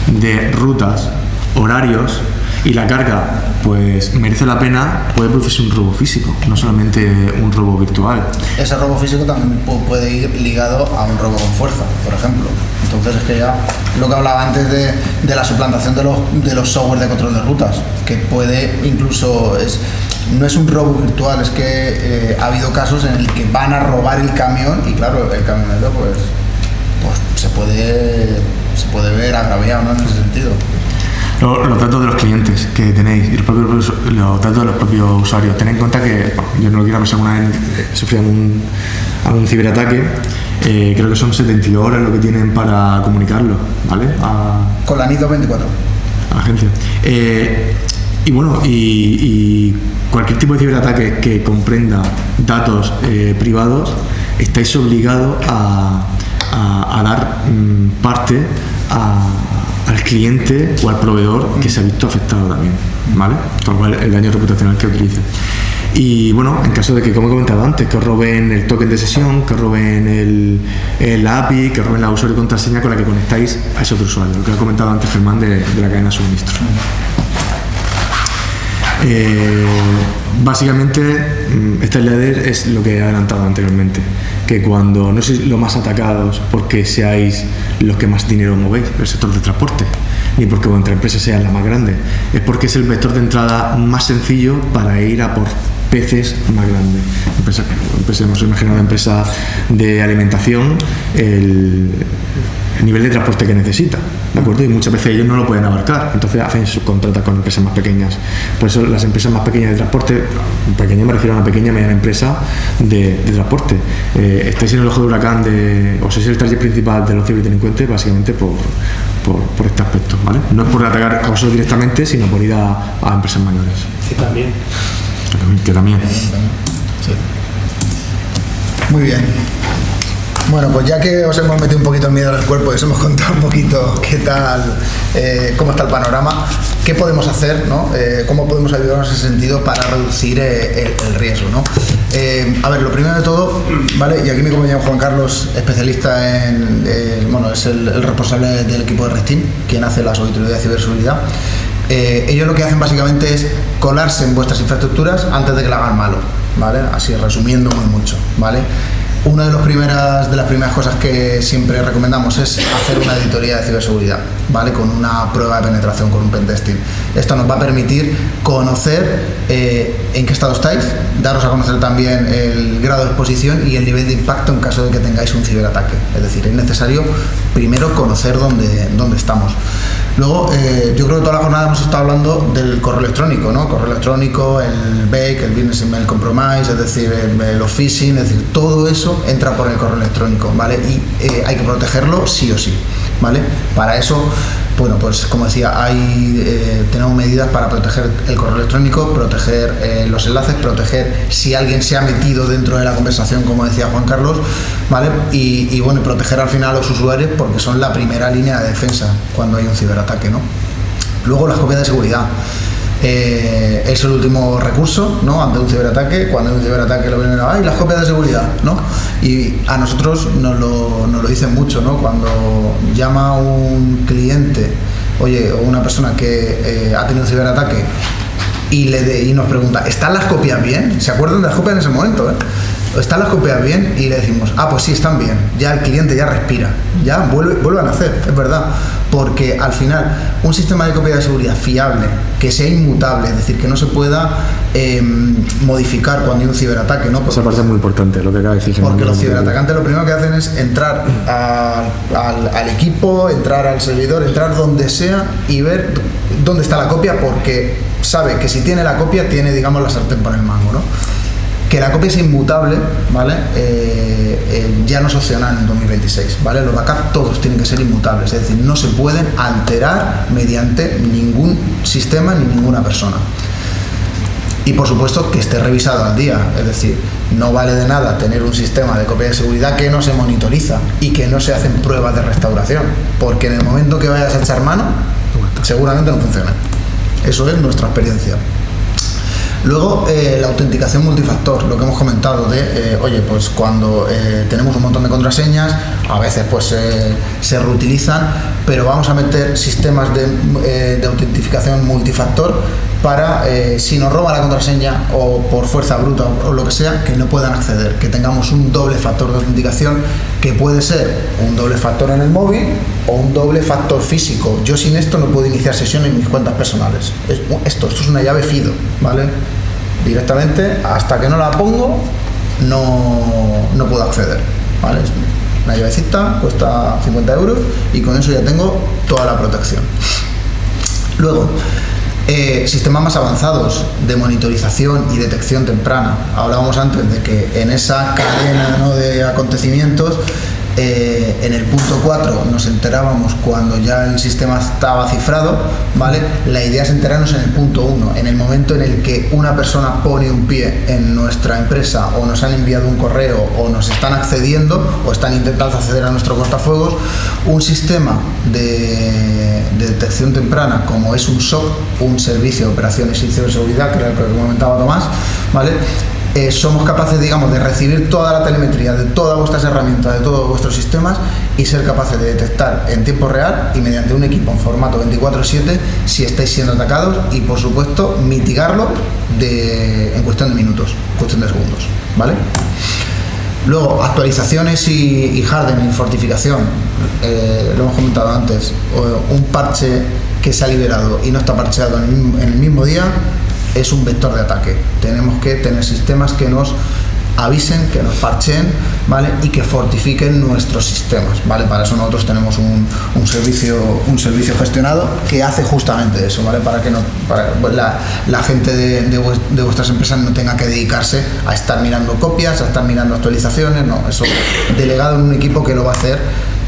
de rutas, horarios, y la carga pues merece la pena, puede producirse un robo físico, no solamente un robo virtual. Ese robo físico también puede ir ligado a un robo con fuerza, por ejemplo. Entonces es que ya lo que hablaba antes de la suplantación de los software de control de rutas, que puede incluso, no es un robo virtual, es que ha habido casos en el que van a robar el camión y claro, el camionero pues se puede ver agraviado, ¿no? En ese sentido. Los datos de los clientes que tenéis y los datos de los propios usuarios. Tened en cuenta que, yo no lo quiero pensar, una vez sufrí algún ciberataque, creo que son 72 horas lo que tienen para comunicarlo, ¿vale? Con la NIS 224. A la agencia. Y bueno, y cualquier tipo de ciberataque que comprenda datos privados, estáis obligados a dar parte al cliente o al proveedor que se ha visto afectado también, ¿vale? Con lo cual el daño reputacional que utilice. Y bueno, en caso de que, como he comentado antes, que os roben el token de sesión, que os roben el API, que os roben la usuario y contraseña con la que conectáis a ese otro usuario, lo que ha comentado antes Germán de la cadena de suministro. Básicamente StyleLadder es lo que he adelantado anteriormente, que cuando no sois los más atacados porque seáis los que más dinero movéis, el sector de transporte, ni porque vuestra empresa sea la más grande, es porque es el vector de entrada más sencillo para ir a por peces más grandes. Empecemos a imaginar una empresa de alimentación, el nivel de transporte que necesita, ¿de acuerdo? Y muchas veces ellos no lo pueden abarcar, entonces hacen subcontratas con empresas más pequeñas. Por eso las empresas más pequeñas de transporte, pequeña me refiero a una pequeña mediana empresa de transporte, estáis en el ojo de huracán o sois el target principal de los ciberdelincuentes básicamente por este aspecto, ¿vale? No es por atacar a vosotros directamente, sino por ir a empresas mayores. Que también. Sí. Muy bien. Bueno, pues ya que os hemos metido un poquito el miedo en el cuerpo y os hemos contado un poquito qué tal, cómo está el panorama, qué podemos hacer, ¿no? Cómo podemos ayudarnos en ese sentido para reducir el riesgo, ¿no? A ver, lo primero de todo, ¿vale? Y aquí mi compañero Juan Carlos, especialista es el responsable del equipo de Red Team, quien hace las auditorías de ciberseguridad. Ellos lo que hacen básicamente es colarse en vuestras infraestructuras antes de que la hagan malo, ¿vale? Así resumiendo muy mucho, ¿vale? Una de las primeras cosas que siempre recomendamos es hacer una auditoría de ciberseguridad, ¿vale? Con una prueba de penetración, con un pentesting. Esto nos va a permitir conocer en qué estado estáis, daros a conocer también el grado de exposición y el nivel de impacto en caso de que tengáis un ciberataque. Es decir, es necesario primero conocer dónde estamos. Luego, yo creo que toda la jornada hemos estado hablando del correo electrónico, ¿no? Correo electrónico, el BEC, el Business Email Compromise, es decir, los phishing, es decir, todo eso entra por el correo electrónico, ¿vale? Y hay que protegerlo sí o sí, ¿vale? Para eso, bueno, pues como decía, tenemos medidas para proteger el correo electrónico, proteger los enlaces, proteger si alguien se ha metido dentro de la conversación, como decía Juan Carlos, ¿vale? Y bueno, proteger al final a los usuarios porque son la primera línea de defensa cuando hay un ciberataque, ¿no? Luego las copias de seguridad. Es el último recurso, ¿no? Ante un ciberataque. Cuando hay un ciberataque lo ven, ¡ay, las copias de seguridad!, ¿no? Y a nosotros nos lo dicen mucho, ¿no? Cuando llama un cliente, oye, o una persona que ha tenido un ciberataque y nos pregunta, ¿están las copias bien? ¿Se acuerdan de las copias en ese momento, ¿Están las copias bien? Y le decimos, pues sí, están bien. Ya el cliente ya respira, ya vuelve a nacer, es verdad. Porque al final, un sistema de copia de seguridad fiable, que sea inmutable, es decir, que no se pueda modificar cuando hay un ciberataque, ¿no? Esa parte es muy importante, lo que acaba de decir. Porque los ciberatacantes lo primero que hacen es entrar al equipo, entrar al servidor, entrar donde sea y ver dónde está la copia, porque sabe que si tiene la copia, tiene, digamos, la sartén por el mango, ¿no? Que la copia sea inmutable, ¿vale? Ya no es opcional en 2026, ¿vale? Los backups todos tienen que ser inmutables, es decir, no se pueden alterar mediante ningún sistema ni ninguna persona. Y por supuesto que esté revisado al día, es decir, no vale de nada tener un sistema de copia de seguridad que no se monitoriza y que no se hacen pruebas de restauración, porque en el momento que vayas a echar mano, seguramente no funciona. Eso es nuestra experiencia. Luego, la autenticación multifactor, lo que hemos comentado de, oye, pues cuando tenemos un montón de contraseñas, a veces pues se reutilizan, pero vamos a meter sistemas de autentificación multifactor para, si nos roba la contraseña o por fuerza bruta o lo que sea, que no puedan acceder, que tengamos un doble factor de autenticación, que puede ser un doble factor en el móvil o un doble factor físico. Yo sin esto no puedo iniciar sesión en mis cuentas personales. Esto es una llave FIDO, ¿vale? Directamente, hasta que no la pongo, no puedo acceder, ¿vale? Es una llavecita, cuesta 50 € y con eso ya tengo toda la protección. Luego, sistemas más avanzados de monitorización y detección temprana. Hablábamos antes de que en esa cadena, ¿no?, de acontecimientos, en el punto 4 nos enterábamos cuando ya el sistema estaba cifrado, ¿vale? La idea es enterarnos en el punto 1, en el momento en el que una persona pone un pie en nuestra empresa o nos han enviado un correo o nos están accediendo o están intentando acceder a nuestro cortafuegos. Un sistema de detección temprana como es un SOC, un servicio de operaciones y ciberseguridad, que era lo que comentaba Tomás, ¿vale? Somos capaces, digamos, de recibir toda la telemetría de todas vuestras herramientas, de todos vuestros sistemas y ser capaces de detectar en tiempo real y mediante un equipo en formato 24/7 si estáis siendo atacados y, por supuesto, mitigarlo en cuestión de minutos, cuestión de segundos, ¿vale? Luego, actualizaciones y hardening, fortificación. Lo hemos comentado antes. Un parche que se ha liberado y no está parcheado en el mismo día es un vector de ataque. Tenemos que tener sistemas que nos avisen, que nos parcheen, ¿vale? Y que fortifiquen nuestros sistemas, ¿vale? Para eso nosotros tenemos un servicio gestionado que hace justamente eso, ¿vale? Para que la gente de vuestras empresas no tenga que dedicarse a estar mirando copias, a estar mirando actualizaciones, no, eso delegado en un equipo que lo va a hacer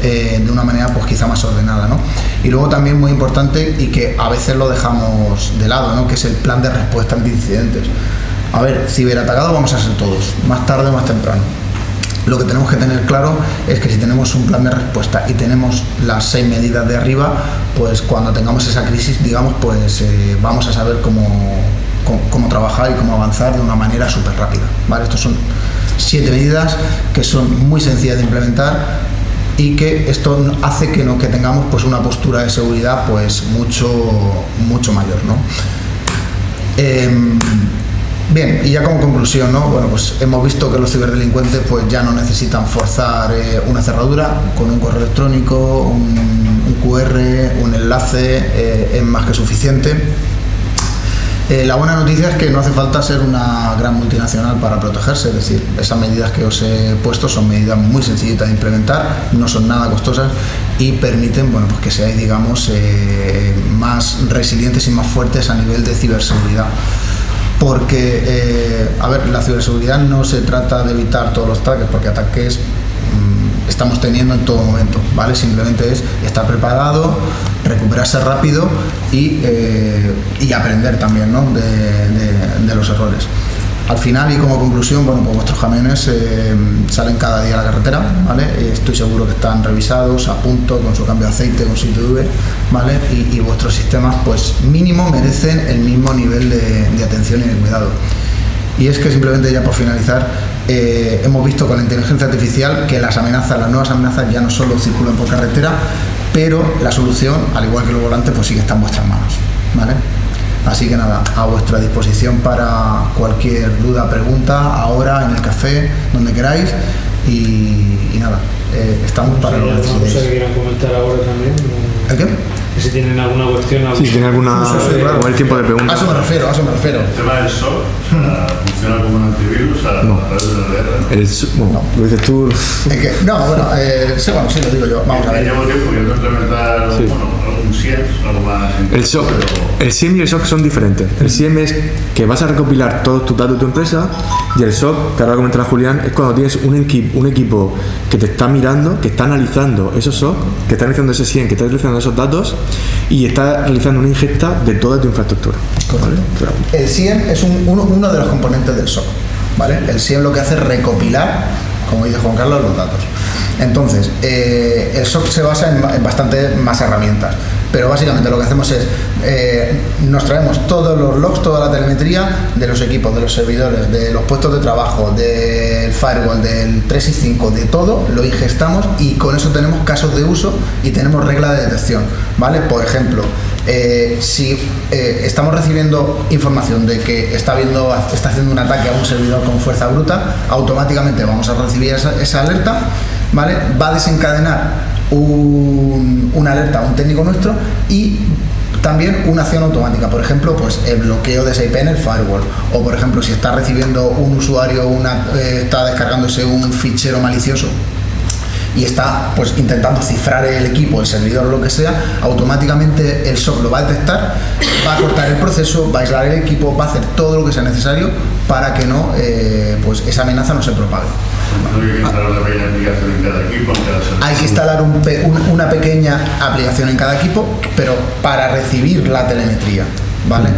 de una manera pues quizá más ordenada, ¿no? Y luego también muy importante y que a veces lo dejamos de lado, ¿no?, que es el plan de respuesta ante incidentes. A ver, ciberatacados vamos a ser todos, más tarde o más temprano. Lo que tenemos que tener claro es que si tenemos un plan de respuesta y tenemos las 6 medidas de arriba, pues cuando tengamos esa crisis, digamos, pues vamos a saber cómo trabajar y cómo avanzar de una manera súper rápida, ¿vale? Estos son 7 medidas que son muy sencillas de implementar y que esto hace que tengamos pues una postura de seguridad pues mucho mayor, ¿no? Bien, y ya como conclusión, ¿no? Bueno, pues hemos visto que los ciberdelincuentes pues ya no necesitan forzar una cerradura con un correo electrónico, un QR, un enlace, es más que suficiente. La buena noticia es que no hace falta ser una gran multinacional para protegerse, es decir, esas medidas que os he puesto son medidas muy sencillitas de implementar, no son nada costosas y permiten, bueno, pues que seáis, digamos, más resilientes y más fuertes a nivel de ciberseguridad. Porque, a ver, la ciberseguridad no se trata de evitar todos los ataques, porque ataques estamos teniendo en todo momento, ¿vale? Simplemente es estar preparado, recuperarse rápido y aprender también, ¿no?, de los errores. Al final y como conclusión, bueno, pues vuestros camiones salen cada día a la carretera, ¿vale? Estoy seguro que están revisados, a punto, con su cambio de aceite, con su ITV, ¿vale? Y vuestros sistemas, pues mínimo, merecen el mismo nivel de atención y de cuidado. Y es que simplemente, ya por finalizar, hemos visto con la inteligencia artificial que las nuevas amenazas ya no solo circulan por carretera, pero la solución, al igual que los volantes, pues sí que está en vuestras manos, ¿vale? Así que nada, a vuestra disposición para cualquier duda, pregunta, ahora en el café, donde queráis, y nada, estamos para lo que necesitéis. ¿Alguna cosa que quieran comentar ahora también? ¿El qué? Que si tienen alguna cuestión... Si tienen alguna... claro. O el tiempo de preguntas. A eso me refiero. El tema del SOC, ¿funciona como un antivirus a través de la red? Bueno, lo dices tú... Es que, no, bueno, sí, lo digo yo. Vamos a ver. Llevo tiempo que no implementar algún SIEM, algo más... El SIEM y el SOC son diferentes. El SIEM es que vas a recopilar todos tus datos de tu empresa, y el SOC, que ahora comentará Julián, es cuando tienes un equipo que te está mirando, que está analizando esos SOC, que está analizando ese SIEM, que está analizando esos datos y está realizando una ingesta de toda tu infraestructura. ¿Vale? El SIEM es uno de los componentes del SOC, ¿vale? El SIEM lo que hace es recopilar, como dice Juan Carlos, los datos. Entonces, el SOC se basa en bastante más herramientas. Pero básicamente lo que hacemos es, nos traemos todos los logs, toda la telemetría de los equipos, de los servidores, de los puestos de trabajo, del firewall, del 365, de todo, lo ingestamos y con eso tenemos casos de uso y tenemos reglas de detección, ¿vale? Por ejemplo, si estamos recibiendo información de que está haciendo un ataque a un servidor con fuerza bruta, automáticamente vamos a recibir esa alerta, ¿vale? Va a desencadenar una alerta a un técnico nuestro y también una acción automática, por ejemplo, pues el bloqueo de esa IP en el firewall, o por ejemplo si está recibiendo un usuario está descargándose un fichero malicioso y está pues intentando cifrar el equipo, el servidor, lo que sea, automáticamente el SOC lo va a detectar, va a cortar el proceso, va a aislar el equipo, va a hacer todo lo que sea necesario para que no pues esa amenaza no se propague. Hay que instalar una pequeña aplicación en cada equipo, pero para recibir la telemetría, ¿vale?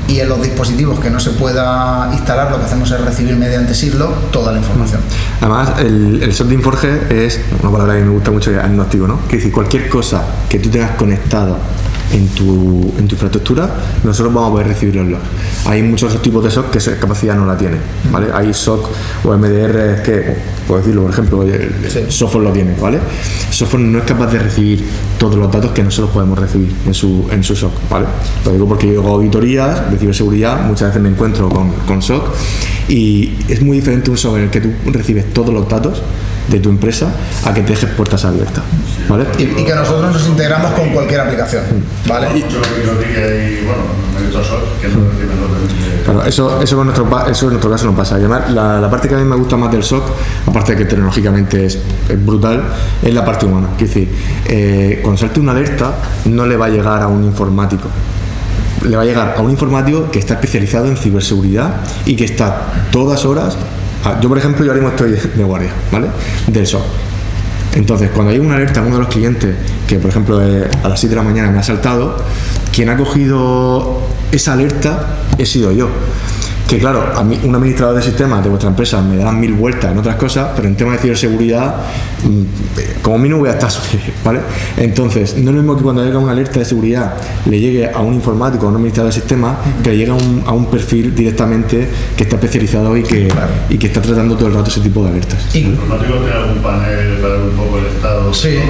Y en los dispositivos que no se pueda instalar, lo que hacemos es recibir mediante SIGLOG toda la información. Además, el SOC de Inforge es una palabra que me gusta mucho, que es agnóstico, ¿no? Que decir, cualquier cosa que tú tengas conectada en tu infraestructura, nosotros vamos a poder recibir los logs. Hay muchos otros tipos de SOC que esa capacidad no la tienen, ¿vale? Hay SOC o MDR que, por decirlo, por ejemplo, el software lo tiene, ¿vale? El software no es capaz de recibir todos los datos que nosotros podemos recibir en su SOC, ¿vale? Lo digo porque yo hago auditorías de ciberseguridad, muchas veces me encuentro con SOC y es muy diferente un SOC en el que tú recibes todos los datos de tu empresa a que te dejes puertas abiertas, ¿vale? Y que nosotros nos integramos con cualquier aplicación, ¿vale? Claro, eso en nuestro caso no pasa. Además, la parte que a mí me gusta más del SOC, aparte de que tecnológicamente es brutal, es la parte humana. Es decir, cuando salte una alerta, no le va a llegar a un informático. Le va a llegar a un informático que está especializado en ciberseguridad y que está todas horas. Yo, por ejemplo, ahora mismo estoy de guardia, ¿vale? Del SOC. Entonces, cuando hay una alerta a uno de los clientes que, por ejemplo, a las 7 de la mañana me ha saltado, quien ha cogido esa alerta he sido yo. Que claro, a mí, un administrador de sistemas de vuestra empresa me da 1000 vueltas en otras cosas, pero en temas de ciberseguridad, como mínimo voy a estar, ¿vale? Entonces, no es lo mismo que cuando llega una alerta de seguridad le llegue a un informático, a un administrador de sistemas, que le llegue a un perfil directamente que está especializado y que está tratando todo el rato ese tipo de alertas. ¿El informático tiene algún panel para ver un poco el estado? Sí,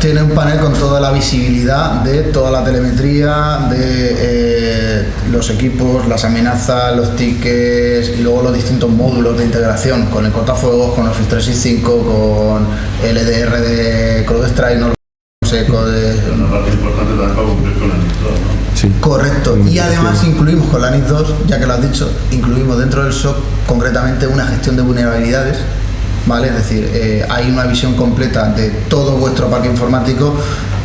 tiene un panel con toda la visibilidad de toda la telemetría, de los equipos, las amenazas, los tickets y luego los distintos módulos de integración con el cortafuegos, con Office 365, con el EDR de CrowdStrike, no sé, una parte importante también para cumplir con la NIS 2, ¿no? Sí. Correcto. Y además incluimos con la NIS 2, ya que lo has dicho, incluimos dentro del SOC concretamente una gestión de vulnerabilidades, ¿vale? Es decir, hay una visión completa de todo vuestro parque informático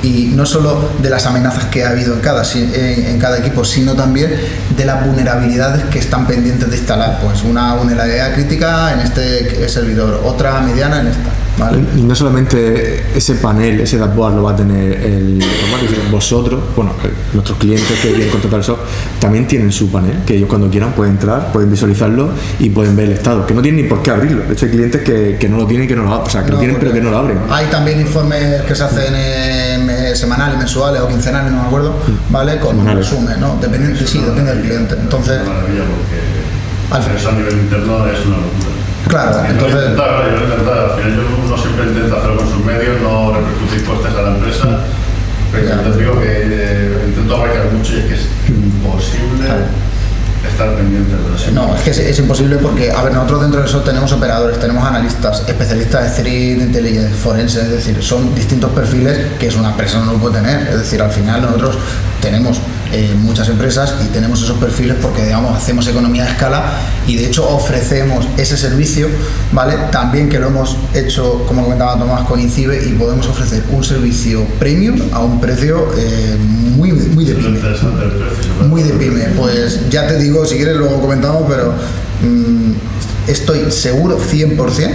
y no solo de las amenazas que ha habido en cada equipo, sino también de las vulnerabilidades que están pendientes de instalar. Pues una vulnerabilidad crítica en este servidor, otra mediana en esta, ¿vale? Y no solamente ese panel, ese dashboard lo va a tener el informático, sino vosotros, bueno, nuestros clientes que quieren contratar el SOC, también tienen su panel, que ellos cuando quieran pueden entrar, pueden visualizarlo y pueden ver el estado, que no tienen ni por qué abrirlo. De hecho, hay clientes que no lo tienen y que no lo abren, o sea, que lo tienen pero que no lo abren. Hay también informes que se hacen semanales, mensuales o quincenales, no me acuerdo, ¿vale? Con un resumen, ¿no? Depende del cliente. Entonces, a nivel interno es una locura. Claro, entonces... Al final uno siempre intenta hacerlo con sus medios, no repercutir costes a la empresa, pero yo te digo que intento abarcar mucho y es que es imposible estar pendiente de eso. No, es que es imposible porque, a ver, nosotros dentro de eso tenemos operadores, tenemos analistas, especialistas de threat intelligence, forense, es decir, son distintos perfiles que es una empresa no lo puede tener. Es decir, al final nosotros tenemos muchas empresas y tenemos esos perfiles porque, digamos, hacemos economía de escala y de hecho ofrecemos ese servicio, ¿vale? También que lo hemos hecho, como comentaba Tomás, con INCIBE y podemos ofrecer un servicio premium a un precio muy de pyme. Muy de pyme. Pues ya te digo, si quieres luego comentamos, pero estoy seguro 100%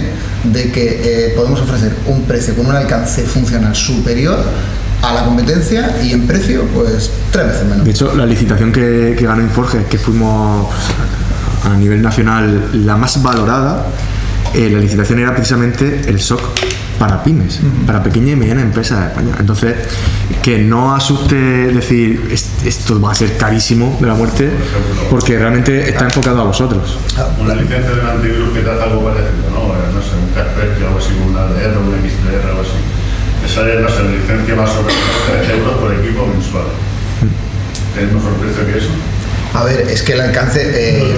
de que podemos ofrecer un precio con un alcance funcional superior a la competencia y en precio pues 3 veces menos. De hecho, la licitación que ganó Inforge, que fuimos pues, a nivel nacional la más valorada, la licitación era precisamente el SOC para pymes, para pequeñas y medianas empresas de España. Entonces, que no asuste decir esto va a ser carísimo de la muerte, porque realmente está enfocado a vosotros. Una licencia de un antivirus que te hace algo parecido, ¿no? No sé, un Kaspersky o algo así, una DR, una XDR o algo así. Te sale, no sé, la licencia más o menos 13 euros por equipo mensual. ¿Es mejor precio que eso? A ver, es que el alcance...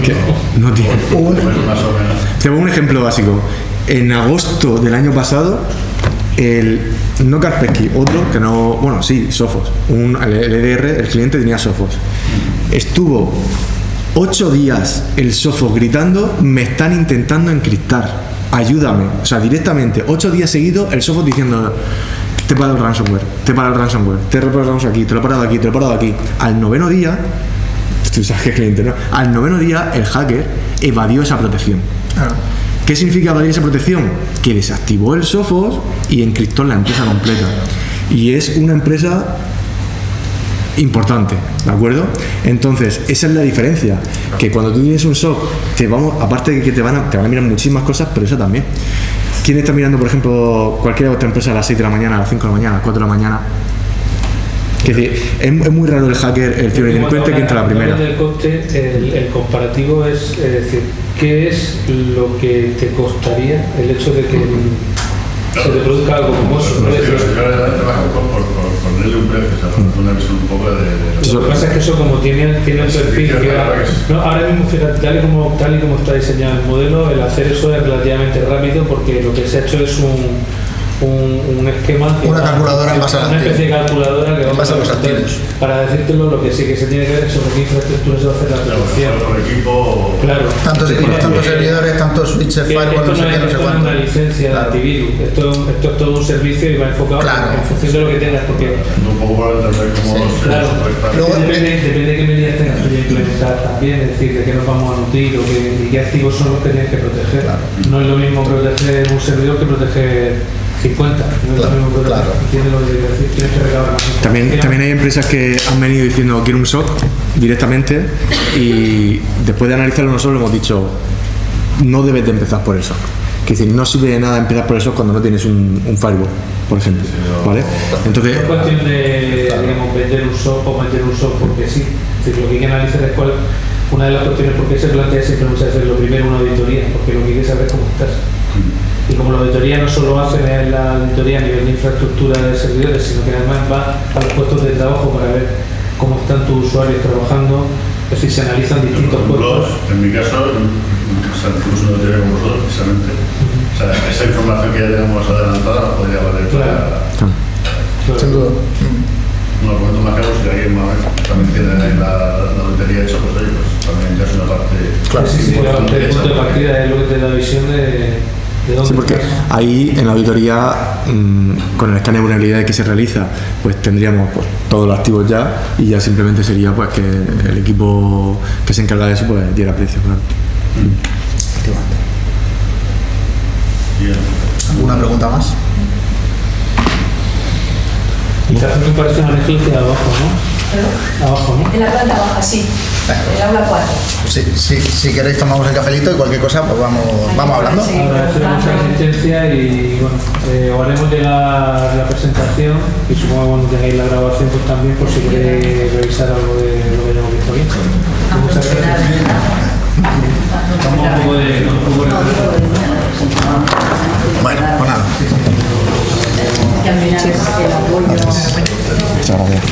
No tiene. Más o menos. Te pongo un ejemplo básico. En agosto del año pasado, no Kaspersky, otro que no, bueno, sí, Sophos, el EDR, el cliente tenía Sophos. Estuvo 8 días el Sophos gritando, me están intentando encriptar, ayúdame. O sea, directamente, 8 días seguidos el Sophos diciendo, te he parado el ransomware, te he parado el ransomware, te he reparado aquí, te lo he parado aquí, te lo he parado aquí. Al 9º día, tú sabes que cliente, ¿no? Al 9º día el hacker evadió esa protección. Claro. ¿Qué significa evadir esa protección? Que desactivó el Sophos y encriptó la empresa completa. Y es una empresa importante, ¿de acuerdo? Entonces, esa es la diferencia. Que cuando tú tienes un SOC, aparte de que te van a mirar muchísimas cosas, pero esa también. ¿Quién está mirando, por ejemplo, cualquier otra empresa a las 6 de la mañana, a las 5 de la mañana, a las 4 de la mañana? Es decir, es muy raro el hacker, el ciberdelincuente que entra a la primera. Del coste, el comparativo es decir, ¿qué es lo que te costaría el hecho de que se te produzca algo como eso? Por ponerle un precio, una visión un poco de... Lo que pasa es que eso como tiene un perfil que ahora mismo, fíjate, tal y como está diseñado el modelo, el hacer eso es relativamente rápido porque lo que se ha hecho es un esquema, una calculadora en base a una especie de calculadora que en base a los activos. Para decírtelo, lo que sí que se tiene que ver es sobre qué infraestructura se va a hacer la producción. Claro. Tantos servidores, tantos switches, firewall, no sé qué, no sé cuánto. Una licencia de antivirus. Esto es todo un servicio y va enfocado en función de lo que tengas, porque un poco para entender cómo depende de qué medidas tengas que implementar también, es decir, de qué nos vamos a nutrir y qué activos son los que tienes que proteger. No es lo mismo proteger un servidor que proteger 50, no es lo mismo proteger. Tienes que recabar más. También hay empresas que han venido diciendo quiero un SOC directamente y después de analizarlo nosotros hemos dicho no debes de empezar por el SOC. Es decir, no sirve de nada empezar por el SOC cuando no tienes un firewall, por ejemplo. ¿Vale? Entonces, es cuestión de vender un SOC o meter un SOC porque sí. Es decir, lo que hay que analizar es una de las cuestiones por qué se plantea siempre muchas veces lo primero una auditoría, porque lo que hay que saber es cómo estás. Y como la auditoría no solo hace la auditoría a nivel de infraestructura de servidores, sino que además va a los puestos de trabajo para ver cómo están tus usuarios trabajando, es decir, se analizan distintos puestos. En mi caso, incluso una auditoría con vosotros, precisamente. O sea, esa información que ya tenemos adelantada nos podría valer para... Sin duda. Un argumento más claro, si alguien más también tiene la auditoría hecha, pues también ya es una parte... Claro, sí, el punto de partida es lo que te da visión de dónde. Sí, porque ahí en la auditoría, con el escáner de vulnerabilidades que se realiza, pues tendríamos todos los activos ya y ya simplemente sería pues que el equipo que se encarga de eso pues diera precio, claro. ¿Alguna pregunta más? Quizás me parece una agencia abajo, ¿no? Abajo, ¿no? En la planta baja, sí. El aula 4. Si queréis tomamos el cafelito y cualquier cosa pues vamos hablando. Agradecemos la asistencia y bueno, haremos llegar la presentación y supongo que cuando tengáis la grabación pues también por si queréis revisar algo de lo que hayamos visto bien. Muchas gracias. Estamos un poco de... Bueno, pues nada. Que al final es el apoyo. Muchas gracias.